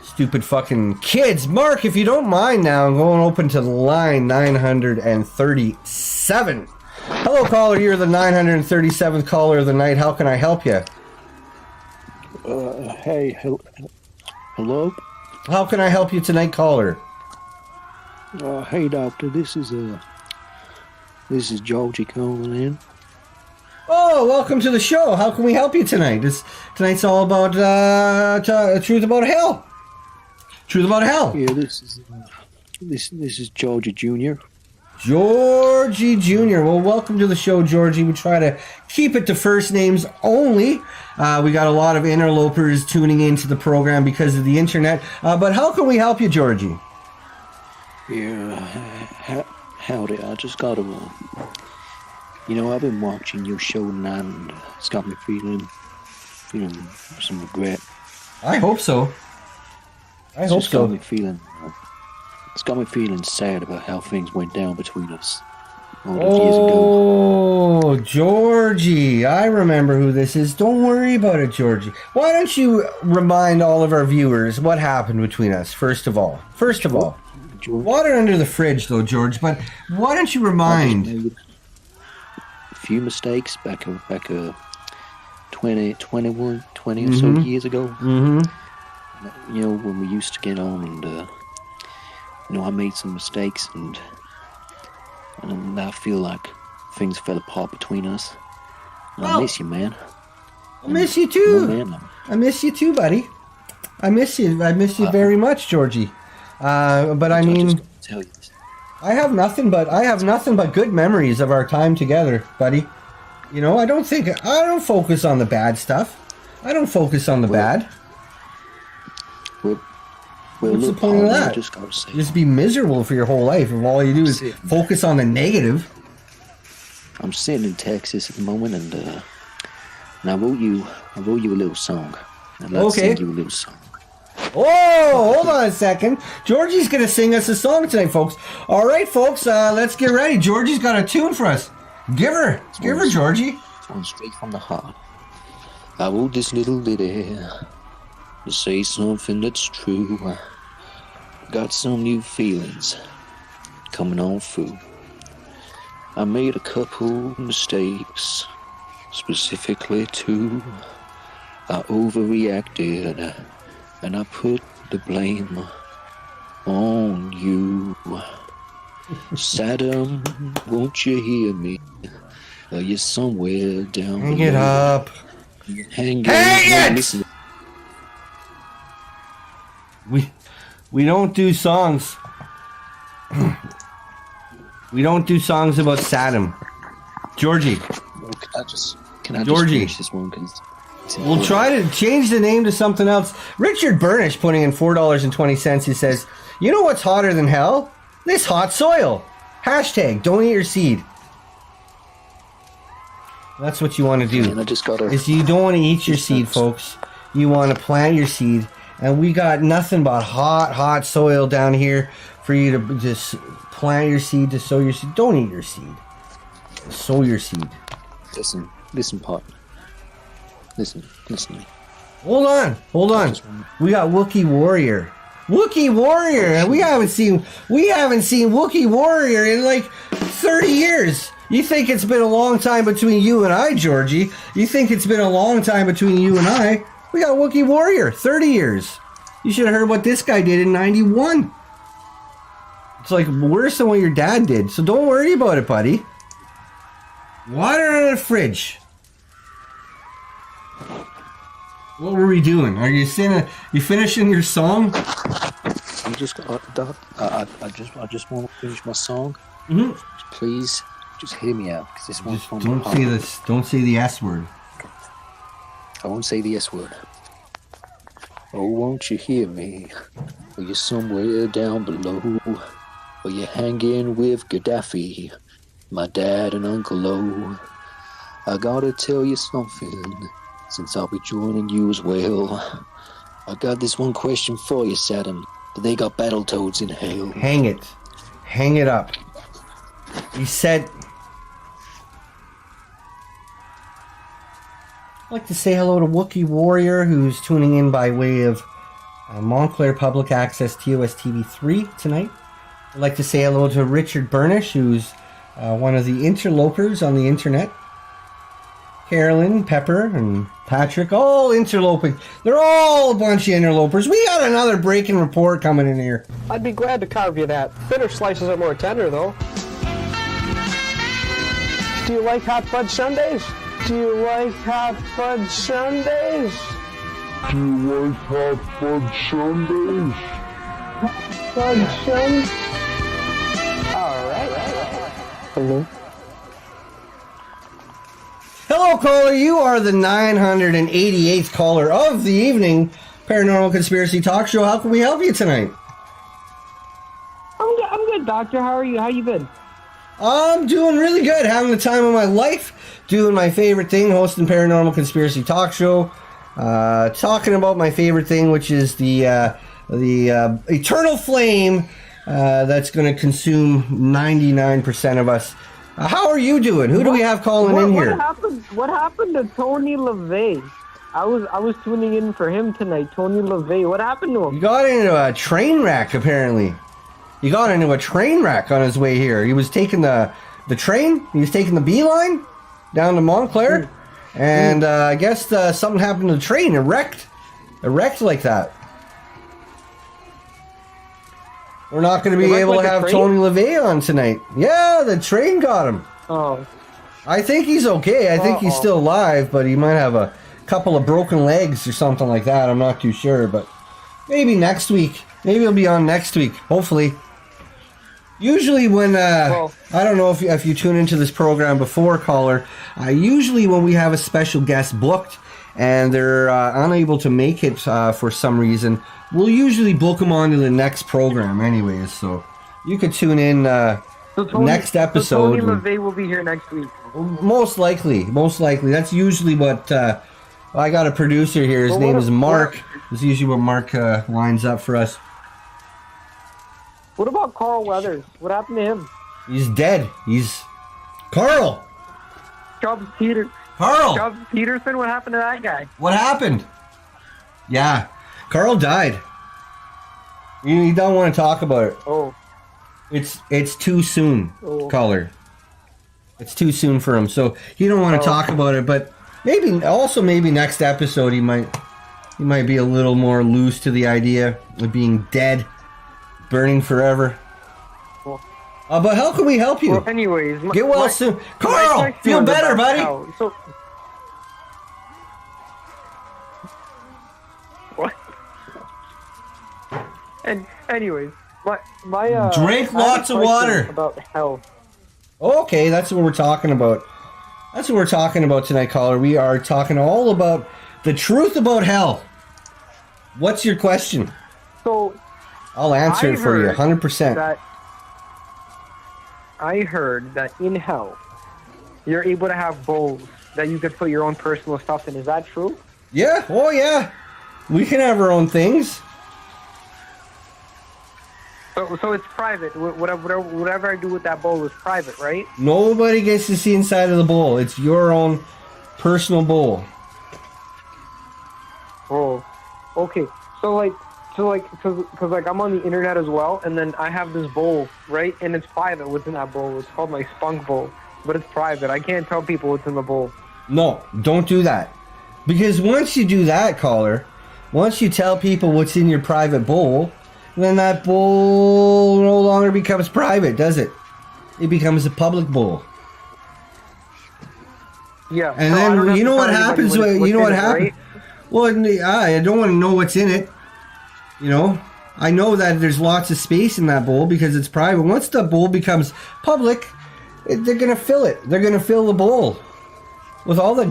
stupid fucking kids. Mark, if you don't mind now, I'm going open to the line 937. Hello, caller. You're the 937th caller of the night. How can I help you? Hello? How can I help you tonight, caller? Hey, doctor. This is Georgie calling in. Oh, welcome to the show. How can we help you tonight? Tonight's all about truth about hell. Truth about hell. Yeah, this is Georgie Jr. Georgie Jr. Well, welcome to the show, Georgie. We try to keep it to first names only. We got a lot of interlopers tuning into the program because of the internet. But how can we help you, Georgie? Yeah, howdy. I just got to... I've been watching your show tonight, and it's got me feeling some regret. I hope so. I hope so. It's got me feeling sad about how things went down between us all those years ago. Oh, Georgie. I remember who this is. Don't worry about it, Georgie. Why don't you remind all of our viewers what happened between us, first of all? Water under the fridge, though, George, but why don't you remind... A few mistakes back 20 or so years ago. Mm-hmm. When we used to get on, and I made some mistakes, and I feel like things fell apart between us. And I miss you, man. I miss you too. I miss you too, buddy. I miss you. I miss you very much, Georgie. But I mean, tell you. I have nothing but good memories of our time together, buddy. I don't focus on the bad stuff. I don't focus on the bad. What's the point of that? Just be miserable for your whole life if all you do is focus on the negative. I'm sitting in Texas at the moment, and I wrote you a little song. I'd like to sing you a little song. Oh, hold on a second. Georgie's going to sing us a song tonight, folks. All right, folks, let's get ready. Georgie's got a tune for us. Give her, Georgie. It's one straight from the heart. I wrote this little ditty to say something that's true. Got some new feelings coming on through. I made a couple mistakes, specifically two. I overreacted, and I put the blame on you. Saddam, won't you hear me? You're somewhere down Hang below. it up. Hang it! We don't do songs. We don't do songs about Saddam. Georgie. Can I just finish this one? We'll try to change the name to something else. Richard Burnish putting in $4.20. He says, you know what's hotter than hell? This hot soil. Hashtag don't eat your seed. That's what you want to do. Is you don't want to eat your seed, folks. You want to plant your seed. And we got nothing but hot soil down here for you to just plant your seed, to sow your seed. Don't eat your seed. Sow your seed. Listen, partner. Listen to me. Hold on. We got Wookiee Warrior. And we haven't seen Wookiee Warrior in like 30 years. You think it's been a long time between you and I, Georgie? You think it's been a long time between you and I? We got Wookiee Warrior, 30 years. You should have heard what this guy did in 91. It's like worse than what your dad did. So don't worry about it, buddy. Water in the fridge. What were we doing? Are you you finishing your song? I just want to finish my song. Mm-hmm. Please, just hear me out, because this one's from don't say this. Don't say the S word. I won't say the S word. Oh, won't you hear me? Or you're somewhere down below, or you're hanging with Gaddafi, my dad and Uncle O. I gotta tell you something, since I'll be joining you as well. I got this one question for you, Saddam. Do they got battletoads in hell? Hang it up. He said... I'd like to say hello to Wookiee Warrior, who's tuning in by way of Montclair Public Access TOS TV3 tonight. I'd like to say hello to Richard Burnish, who's one of the interlopers on the internet. Carolyn, Pepper, and Patrick, all interloping. They're all a bunch of interlopers. We got another breaking report coming in here. I'd be glad to carve you that. Thinner slices are more tender, though. Do you like hot fudge sundaes? Do you like hot fudge sundaes? Do you like hot fudge sundaes? Sunshine. All right. Hello. Hello, caller. You are the 988th caller of the evening. Paranormal Conspiracy Talk Show. How can we help you tonight? I'm good, Doctor. How are you? How you been? I'm doing really good. Having the time of my life. Doing my favorite thing, hosting Paranormal Conspiracy Talk Show. Talking about my favorite thing, which is the eternal flame that's going to consume 99% of us. How are you doing? Who do we have calling in here? What happened to Tony LaVey? I was tuning in for him tonight. Tony LaVey. What happened to him? He got into a train wreck, apparently. He got into a train wreck on his way here. He was taking the train. He was taking the B line down to Montclair. And I guess something happened to the train. It wrecked. It wrecked like that. We're not going to be able to have Tony LaVey on tonight. Yeah, the train got him. Oh. I think he's okay. I think he's still alive, but he might have a couple of broken legs or something like that. I'm not too sure, but maybe next week. Maybe he'll be on next week, hopefully. Usually when, I don't know if you tune into this program before, caller, usually when we have a special guest booked and they're unable to make it for some reason, we'll usually book them on to the next program anyways, so you could tune in next episode. So Tony LaVey will be here next week. Most likely. That's usually what, I got a producer here, his name is Mark. This is usually what Mark lines up for us. What about Carl Weathers? What happened to him? He's dead. He's... Carl! Chubbs Peterson. What happened to that guy? What happened? Yeah. Carl died. You don't want to talk about it. Oh. It's too soon, caller. It's too soon for him, so you don't want to talk about it, but maybe next episode he might be a little more loose to the idea of being dead. Burning forever. But how can we help you? Well, anyways, get well soon. Carl, feel better, buddy. So, what? And anyways, my drink lots of water. About hell. Okay, that's what we're talking about. That's what we're talking about tonight, caller. We are talking all about the truth about hell. What's your question? So. I'll answer it for you, 100%. I heard that in hell, you're able to have bowls that you could put your own personal stuff in. Is that true? Yeah. Oh, yeah. We can have our own things. So it's private. Whatever I do with that bowl is private, right? Nobody gets to see inside of the bowl. It's your own personal bowl. Oh, okay. Because I'm on the internet as well, and then I have this bowl, right? And it's private what's in that bowl. It's called my spunk bowl, but it's private. I can't tell people what's in the bowl. No, don't do that. Because once you do that, caller, once you tell people what's in your private bowl, then that bowl no longer becomes private, does it? It becomes a public bowl. Yeah. And then you know what happens? You know what happens? Right? Well, I don't want to know what's in it. You know, I know that there's lots of space in that bowl because it's private. Once the bowl becomes public, they're gonna fill it. They're gonna fill the bowl with all the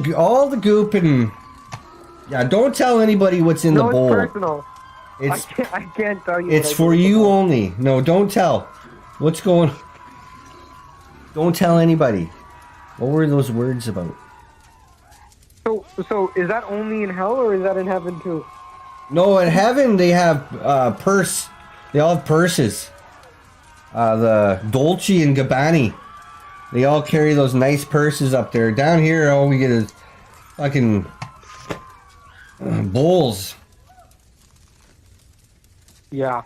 goop and yeah. Don't tell anybody what's in the bowl. It's personal. I can't tell you. It's for you only. No, don't tell. What's going? Don't tell anybody. What were those words about? So is that only in hell or is that in heaven too? No, in heaven they have purse. They all have purses. The Dolce and Gabbana. They all carry those nice purses up there. Down here, all we get is fucking bowls. Yeah.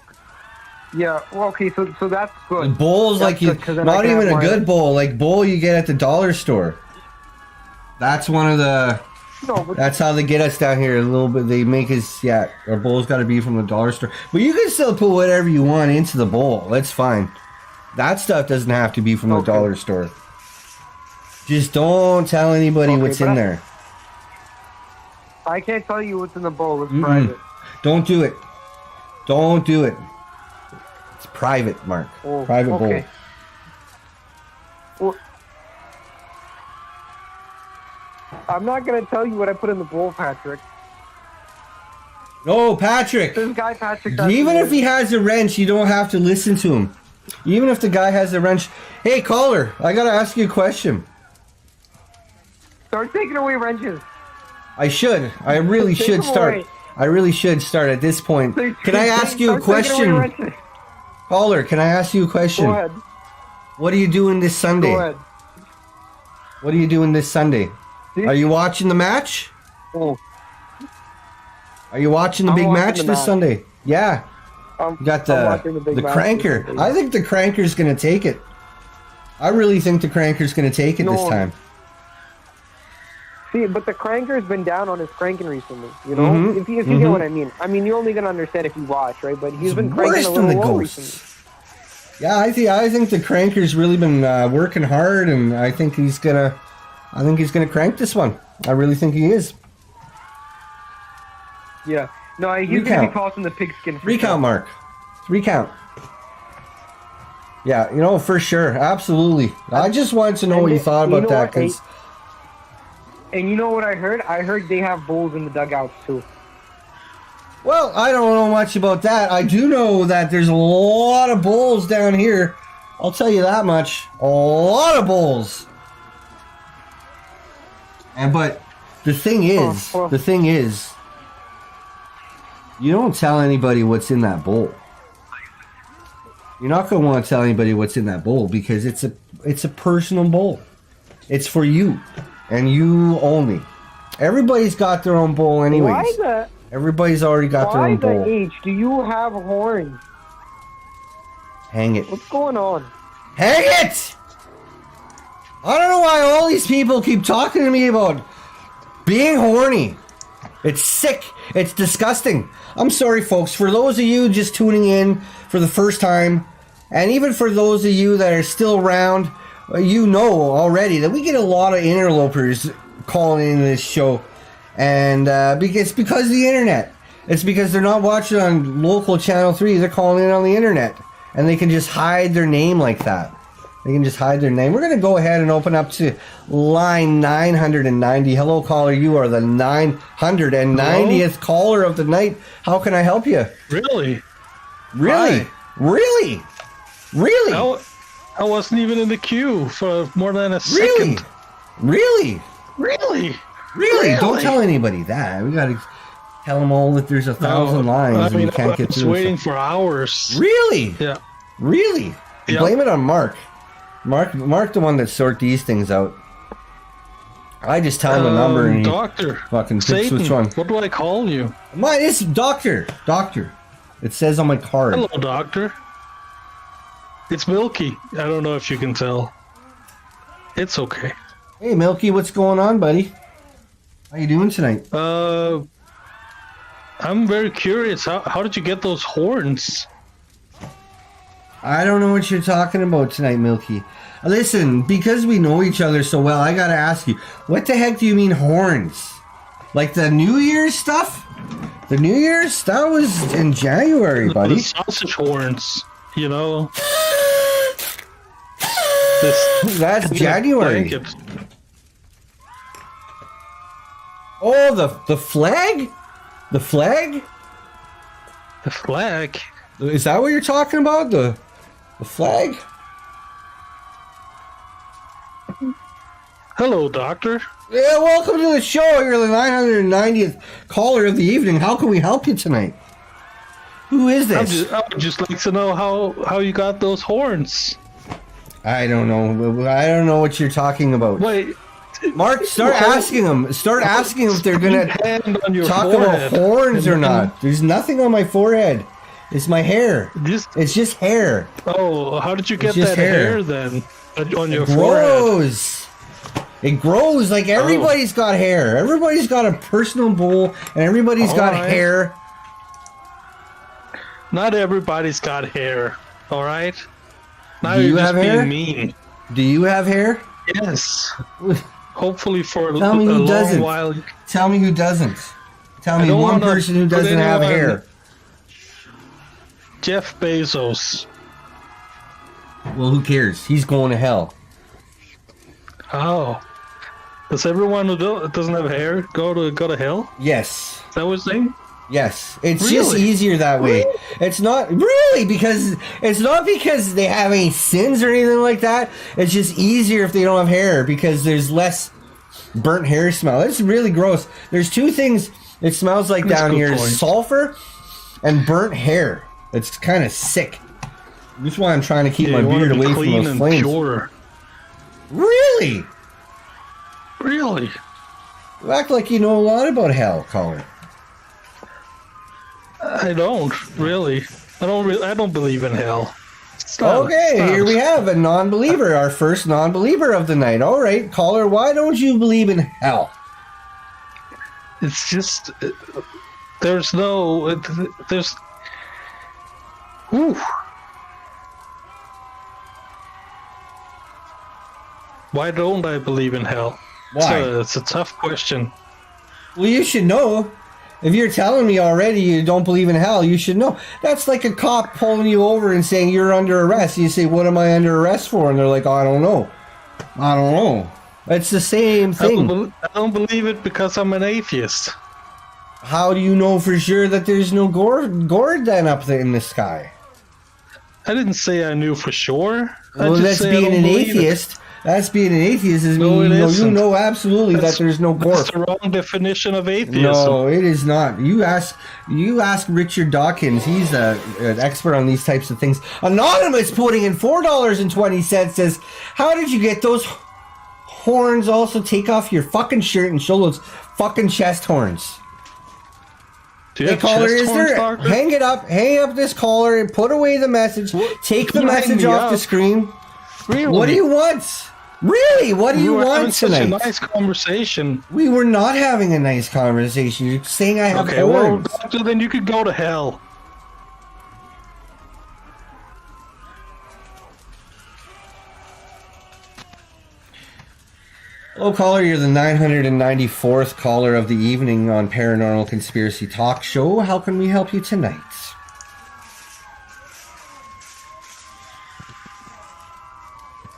Yeah. Well, okay. So that's good. The bowls, that's like you, not even a good bowl. Like bowl you get at the dollar store. That's one of the. No, but that's how they get us down here a little bit. They make us, yeah, our bowl's got to be from the dollar store. But you can still put whatever you want into the bowl. That's fine. That stuff doesn't have to be from the dollar store. Just don't tell anybody what's in there. I can't tell you what's in the bowl. It's private. Don't do it. Don't do it. It's private, Mark. Oh, Private okay. bowl. Well, I'm not gonna tell you what I put in the bowl, Patrick. No, Patrick. This guy, Patrick. Even if he has a wrench, you don't have to listen to him. Even if the guy has a wrench. Hey, caller, I gotta ask you a question. Start taking away wrenches. I should. I really Take should them start. away. I really should start at this point. Can I ask you a Start taking away question? wrenches. Caller, can I ask you a question? Go ahead. What are you doing this Sunday? Go ahead. What are you doing this Sunday? Are you watching the match? Oh. Are you watching the I'm big watching match the this match. Sunday? Yeah. You got I'm watching the big the match cranker. this Sunday. I think the cranker's going to take it. I really think the cranker's going to take it this No. time. See, but the cranker's been down on his cranking recently. You know, Mhm, if you get what I mean. I mean, you're only gonna understand if you watch, right? But he's been cranking Worse a than little the low ghosts. recently. Yeah, I think the cranker's really been working hard, and I think he's gonna crank this one. I really think he is. Yeah. No, he's gonna be Recount. tossing the pigskin. for Recount, sure. Mark. Recount. Yeah, for sure, absolutely. I just wanted to know what you thought you about know that, what? because And you know what I heard? I heard they have bulls in the dugouts too. well, I don't know much about that. I do know that there's a lot of bulls down here. I'll tell you that much. A lot of bulls. But the thing is, you don't tell anybody what's in that bowl. You're not going to want to tell anybody what's in that bowl because it's a personal bowl. It's for you and you only. Everybody's got their own bowl anyways. Everybody's already got their Why own the bowl. H? Do you have horns? Hang it. What's going on? Hang it! I don't know why all these people keep talking to me about being horny. It's sick. It's disgusting. I'm sorry, folks. For those of you just tuning in for the first time, and even for those of you that are still around, you know already that we get a lot of interlopers calling in this show. And it's because of the internet. It's because they're not watching on local Channel 3. They're calling in on the internet. And they can just hide their name like that. They can just hide their name. We're going to go ahead and open up to line 990. Hello, caller. You are the 990th caller of the night. How can I help you? Really? Really? Hi. Really? Really? I wasn't even in the queue for more than a second. Really? Really? Really? Don't tell anybody that. We got to tell them all that there's 1,000 lines and you can't get I was through. waiting for hours. Really? Yeah. Really? Yeah. Blame it on Mark. Mark the one that sort these things out. I just tell him a number and he Doctor. fucking picks Satan, which one. what do I call you? Mine is Doctor. Doctor. It says on my card. Hello, Doctor. It's Milky. I don't know if you can tell. It's okay. Hey, Milky, what's going on, buddy? How you doing tonight? I'm very curious. How did you get those horns? I don't know what you're talking about tonight, Milky. Listen, because we know each other so well, I gotta ask you, what the heck do you mean horns? Like the New Year's stuff? The New Year's? That was in January, buddy. The sausage horns, you know. That's January. Blanket. Oh, the flag? The flag? The flag? Is that what you're talking about? The flag? Hello, Doctor. Yeah, welcome to the show. You're the 990th caller of the evening. How can we help you tonight? Who is this? I would just like to know how you got those horns. I don't know. I don't know what you're talking about. Wait. Mark, start asking them. Start asking them if they're going to talk about forehead. horns or not. There's nothing on my forehead. It's my hair. It's just hair. Oh, how did you get It's just that hair then on your It forehead? grows. It grows like everybody's got hair. Everybody's got a personal bowl, and everybody's got Alright. hair. Not everybody's got hair. All right. Now Do you you're just have being hair? mean. Do you have hair? Yes. Hopefully for Tell me a who long doesn't. while. Tell me who doesn't. Tell I me don't one wanna person who put doesn't have anyone- hair. Jeff Bezos. Well, who cares? He's going to hell. Oh. Does everyone who doesn't have hair go to hell? Yes. Is that what you're saying? Yes. It's Really? just easier that way. Really? It's not really because it's not because they have any sins or anything like that. It's just easier if they don't have hair because there's less burnt hair smell. It's really gross. There's two things it smells like That's a down good here: point. sulfur and burnt hair. It's kind of sick. That's why I'm trying to keep my you wanna beard be away from clean those and flames. pure. Really? Really? You act like you know a lot about hell, Colin. I don't really. I don't believe in hell. Okay, here we have a non-believer, our first non-believer of the night. All right, caller, why don't you believe in hell? It's just there's no there's. Ooh. Why don't I believe in hell? Why? It's a tough question. Well, you should know. If you're telling me already you don't believe in hell, you should know. That's like a cop pulling you over and saying you're under arrest. You say, "What am I under arrest for?" And they're like, "I don't know. I don't know." It's the same thing. I don't believe it because I'm an atheist. How do you know for sure that there's no gourd then up there in the sky? I didn't say I knew for sure. Well, that's being an atheist. That's being an atheist is No, meaning it you know isn't. absolutely that there's no gourd. That's the wrong definition of atheism. No, it is not. You ask Richard Dawkins. He's an expert on these types of things. Anonymous putting in $4.20 says, "How did you get those horns? Also, take off your fucking shirt and show those fucking chest horns." Do you Hey, have caller, chest is horns, there? Doctor? Hang up this caller and put away the message. Take the You hang message me off the up. screen. Really? What do you want? Really? What do you We were having want such a tonight? nice conversation. We were not having a nice conversation. You're saying I have Okay, well, horns. Doctor, then you could go to hell. Hello, caller. You're the 994th caller of the evening on Paranormal Conspiracy Talk Show. How can we help you tonight?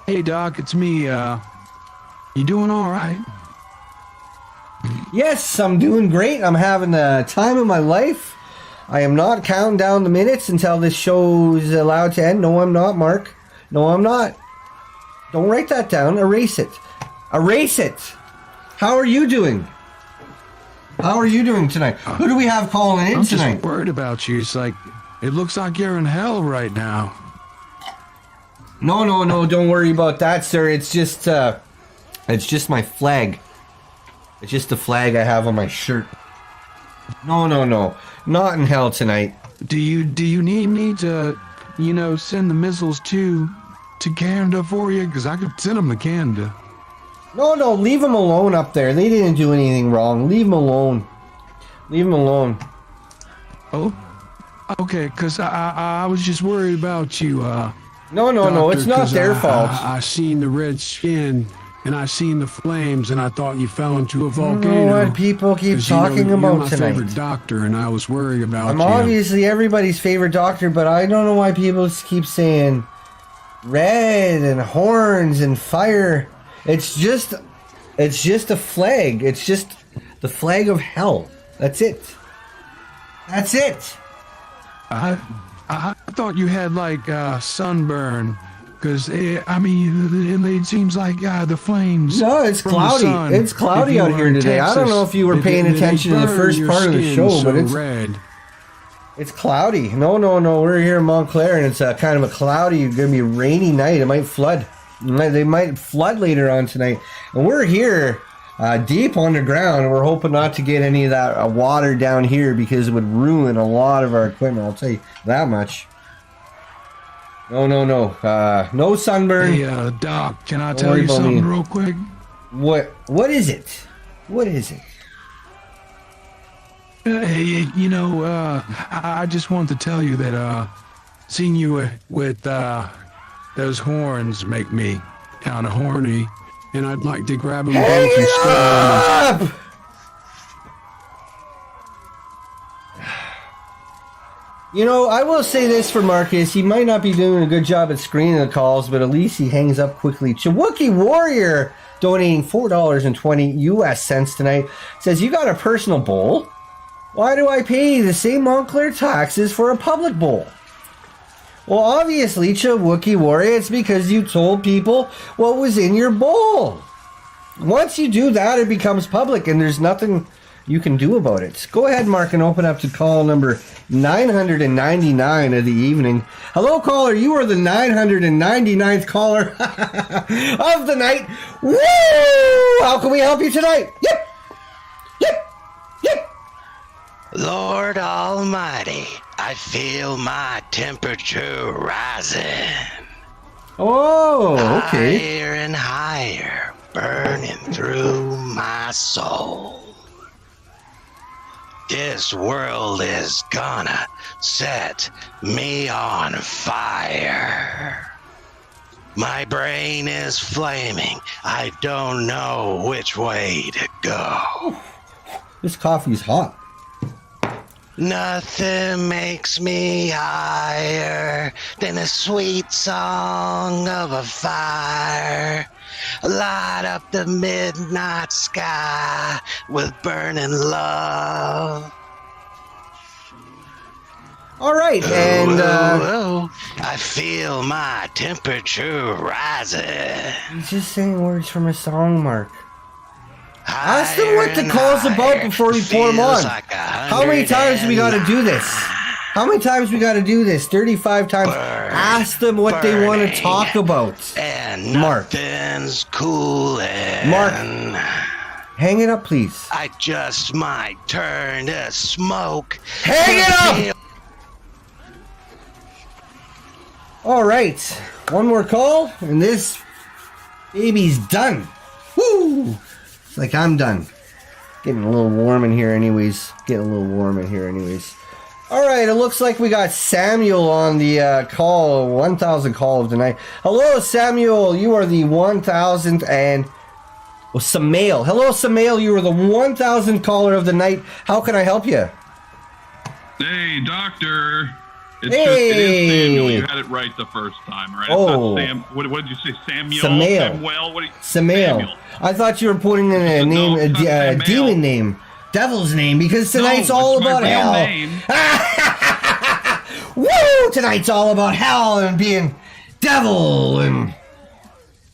Hey, Doc, it's me. You doing all right? Yes, I'm doing great. I'm having the time of my life. I am not counting down the minutes until this show is allowed to end. No, I'm not, Mark. No, I'm not. Don't write that down. Erase it. Erase it. How are you doing? How are you doing tonight? Who do we have calling in I'm tonight? just worried about you. It's like, it looks like you're in hell right now. No, don't worry about that, sir. It's just my flag. It's just the flag I have on my shirt. No. Not in hell tonight. Do you need me to, send the missiles to Canada for you? Because I could send them to Canada. No, leave them alone up there. They didn't do anything wrong. Leave them alone. Leave them alone. Oh, okay, because I was just worried about you, No, Doctor, it's not 'cause their fault. I seen the red skin, and I seen the flames, and I thought you fell into a I don't volcano. know what people keep 'Cause, talking you're about my tonight. favorite doctor, and I was worried about I'm you. obviously everybody's favorite doctor, but I don't know why people keep saying red and horns and fire. It's just a flag. It's just the flag of hell. That's it. That's it. I thought you had like sunburn, because it seems like the flames. No, it's from the cloudy. sun, It's cloudy if you out were here in today. I don't Texas, know if you were paying they attention to the burn first your part of the skin show, so but it's red. It's cloudy. No. We're here in Montclair, and it's kind of a cloudy, going to be a rainy night. It might flood. They might flood later on tonight. And we're here deep underground, and we're hoping not to get any of that water down here because it would ruin a lot of our equipment. I'll tell you that much. No. No sunburn. Hey, Doc, can I tell you something real quick? What is it? What is it? Hey, I just wanted to tell you that seeing you with those horns make me kind of horny, and I'd like to grab them both and squirt them. You know, I will say this for Marcus. He might not be doing a good job at screening the calls, but at least he hangs up quickly. Chewookie Warrior donating $4.20 US cents tonight says, you got a personal bowl? Why do I pay the same Montclair taxes for a public bowl? Well, obviously, Chewookie Warrior, it's because you told people what was in your bowl. Once you do that, it becomes public, and there's nothing you can do about it. Go ahead, Mark, and open up to call number 999 of the evening. Hello, caller. You are the 999th caller of the night. Woo! How can we help you tonight? Yep. Lord Almighty, I feel my temperature rising. Oh, okay. Higher and higher, burning through my soul. This world is gonna set me on fire. My brain is flaming. I don't know which way to go. This coffee's hot. Nothing makes me higher than a sweet song of a fire. Light up the midnight sky with burning love. All right, and I feel my temperature rising. He's just saying words from a song, Mark. Ask them what the call's about before we pour them on. How many times we got to do this? How many times we got to do this? 35 times. Ask them what they want to talk about. And Mark. Nothing's coolin'. Mark. Hang it up, please. I just might turn to smoke. Hang it up! All right. One more call, and this baby's done. Woo! It's like I'm done. Getting a little warm in here anyways. All right, it looks like we got Samuel on the call, 1,000 call of the night. Hello, Samuel. You are the 1,000th and... Well, Samael. Hello, Samael. You are the 1,000th caller of the night. How can I help you? Hey, doctor. It is Samuel. You had it right the first time, right? Oh. It's not Sam. What did you say? Samuel? Samael. Samuel? What Samuel. I thought you were putting in a name, a demon name, devil's name, because tonight's all about hell. Woo! Tonight's all about hell and being devil and.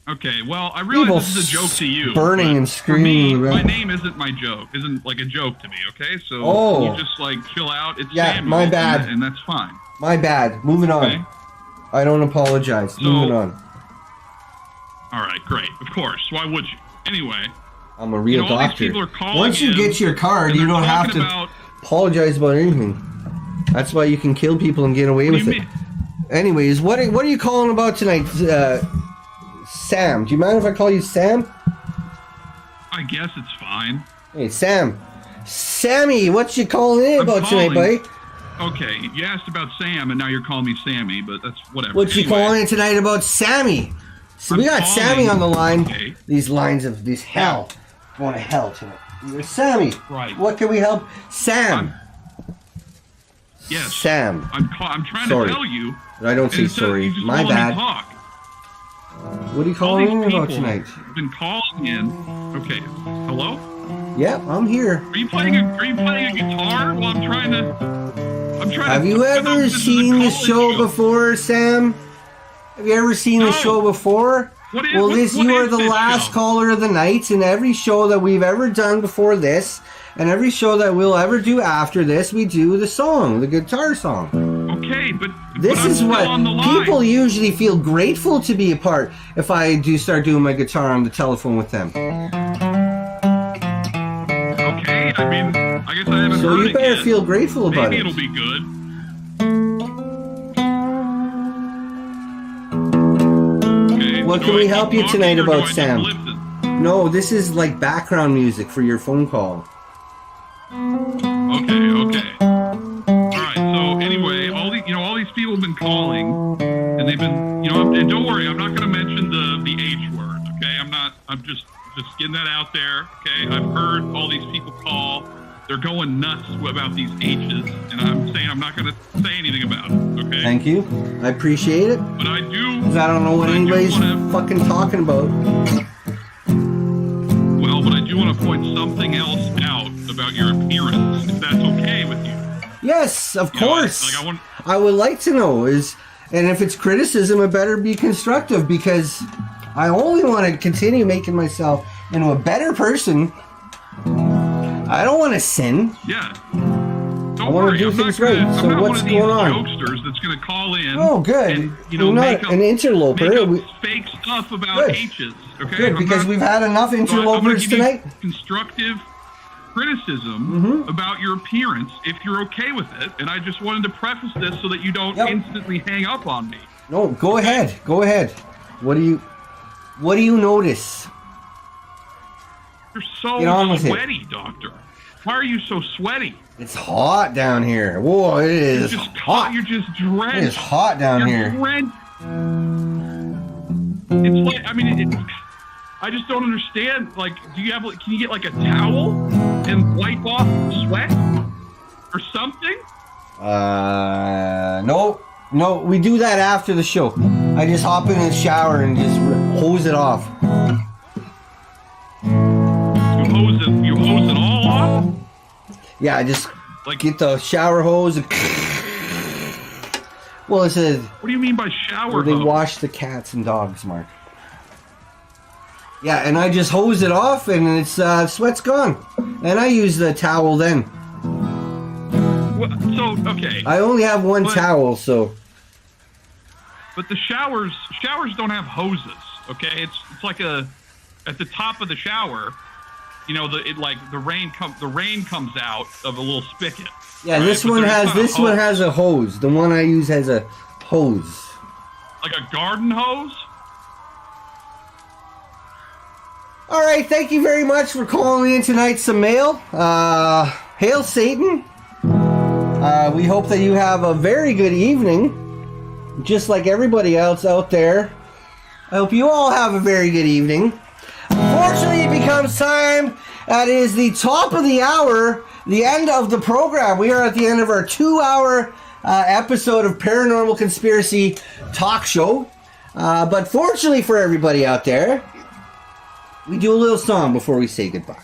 Okay, well, I realize this is a joke to you. Burning and screaming. For me, my name isn't my joke. Isn't like a joke to me. Okay, so you just like chill out. It's Samuel, my bad, and that's fine. My bad. Moving on. Okay. I don't apologize. Moving on. All right, great. Of course. Why would you? Anyway. I'm a real all doctor. these people are calling Once you get your card, you don't have to apologize about anything. That's why you can kill people and get away with it. Anyways, what are you calling about tonight, Sam? Do you mind if I call you Sam? I guess it's fine. Hey, Sam. Sammy, what you calling in about tonight, buddy? Okay, you asked about Sam, and now you're calling me Sammy, but that's whatever. What you calling in tonight about Sammy? So we got Sammy on the line. Okay. These lines of this hell. Going to hell tonight. You're Sammy. Right. What can we help? Sam. Yes. Sam. I'm trying to tell you. I don't say sorry. My bad. What are you calling in about tonight? I've been calling in. Okay. Hello? Yep, I'm here. Are you playing a guitar while I'm trying to? Have you ever seen the show before, Sam? Have you ever seen the show before? You are the last caller of the night, and every show that we've ever done before this, and every show that we'll ever do after this, we do the song, the guitar song. Okay, but this is what people usually feel grateful to be a part if I do start doing my guitar on the telephone with them. Okay, I mean, I guess I haven't heard it yet. So you better feel grateful about it. Maybe it'll be good. What can we help you tonight about, Sam? No, this is like background music for your phone call. Okay. Alright, so anyway, all these people have been calling, and they've been, and don't worry, I'm not going to mention the H word, okay? I'm just getting that out there, okay? I've heard all these people call, they're going nuts about these H's, and I'm saying I'm not going to say anything about it. Okay. Thank you. I appreciate it. But I do. 'Cause I don't know what anybody's fucking talking about. Well, but I do want to point something else out about your appearance, if that's okay with you. Yes, of course. Like I would like to know and if it's criticism, it better be constructive because I only want to continue making myself into a better person. I don't want to sin. Yeah. I want to do things right. So what's going on? Jokesters that's going to call in. Oh, good. And, We're not an interloper. Make up fake stuff about H's. Okay. Good, because we've had enough interlopers tonight. Constructive criticism about your appearance, if you're okay with it. And I just wanted to preface this so that you don't instantly hang up on me. No, go ahead. Go ahead. What do you notice? You're so Get on with it. sweaty, Doctor. Why are you so sweaty? It's hot down here. Whoa, it is hot. You're just drenched. It is hot down here. Drenched. It's like, I mean, I just don't understand. Like, can you get like a towel and wipe off sweat or something? No, we do that after the show. I just hop in the shower and just hose it off. You hose it all off? Yeah, I just get the shower hose and well, it says. What do you mean by shower They hose? wash the cats and dogs, Mark. Yeah, and I just hose it off, and it's sweat's gone. And I use the towel then. Okay. I only have one towel, so. But the showers don't have hoses. Okay, it's like at the top of the shower. You know, the rain comes out of a little spigot. Yeah, right? this one has a hose. The one I use has a hose. Like a garden hose? All right, thank you very much for calling in tonight. Some mail. Hail Satan. We hope that you have a very good evening, just like everybody else out there. I hope you all have a very good evening. Unfortunately, it becomes time. That is the top of the hour, the end of the program. We are at the end of our 2-hour episode of Paranormal Conspiracy Talk Show. But fortunately for everybody out there, we do a little song before we say goodbye.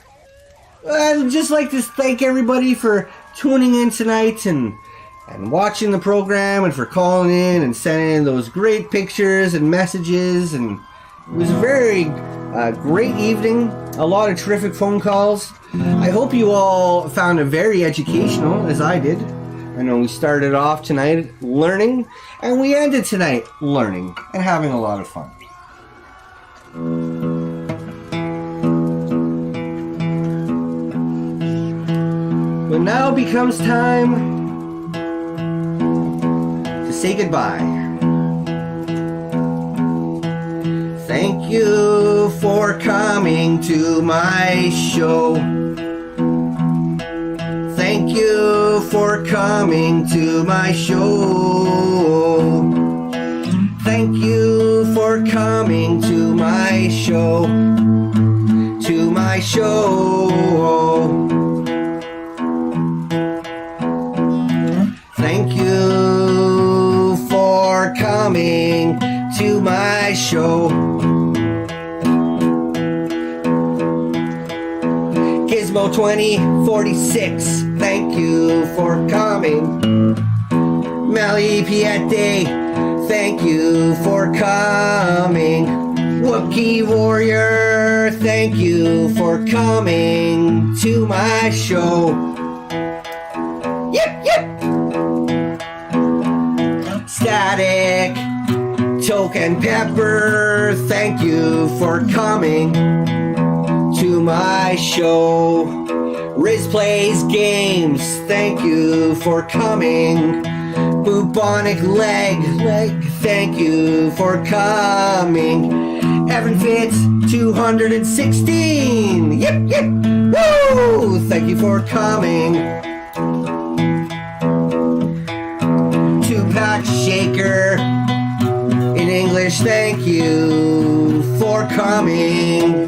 I'd just like to thank everybody for tuning in tonight and watching the program and for calling in and sending in those great pictures and messages. And it was a very great evening. A lot of terrific phone calls. I hope you all found it very educational, as I did. I know we started off tonight learning, and we ended tonight learning and having a lot of fun. But now becomes time to say goodbye. Thank you for coming to my show. Thank you for coming to my show. Thank you for coming to my show. To my show. Thank you for coming to my show. Gizmo 2046, thank you for coming. Mali Piete, thank you for coming. Wookiee Warrior, thank you for coming to my show. Yep, yep. Static, Token Pepper, thank you for coming to my show. Riz Plays Games, thank you for coming. Bubonic Leg, thank you for coming. Evan Fitz 216, yep, yep, woo! Thank you for coming. Tupac Shaker, in English, thank you for coming.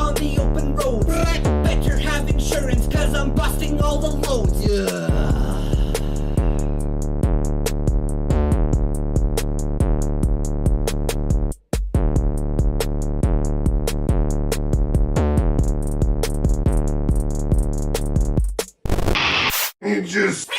It just...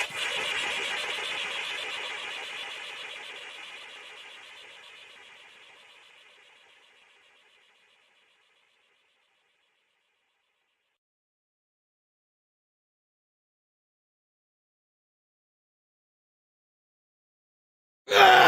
Ah!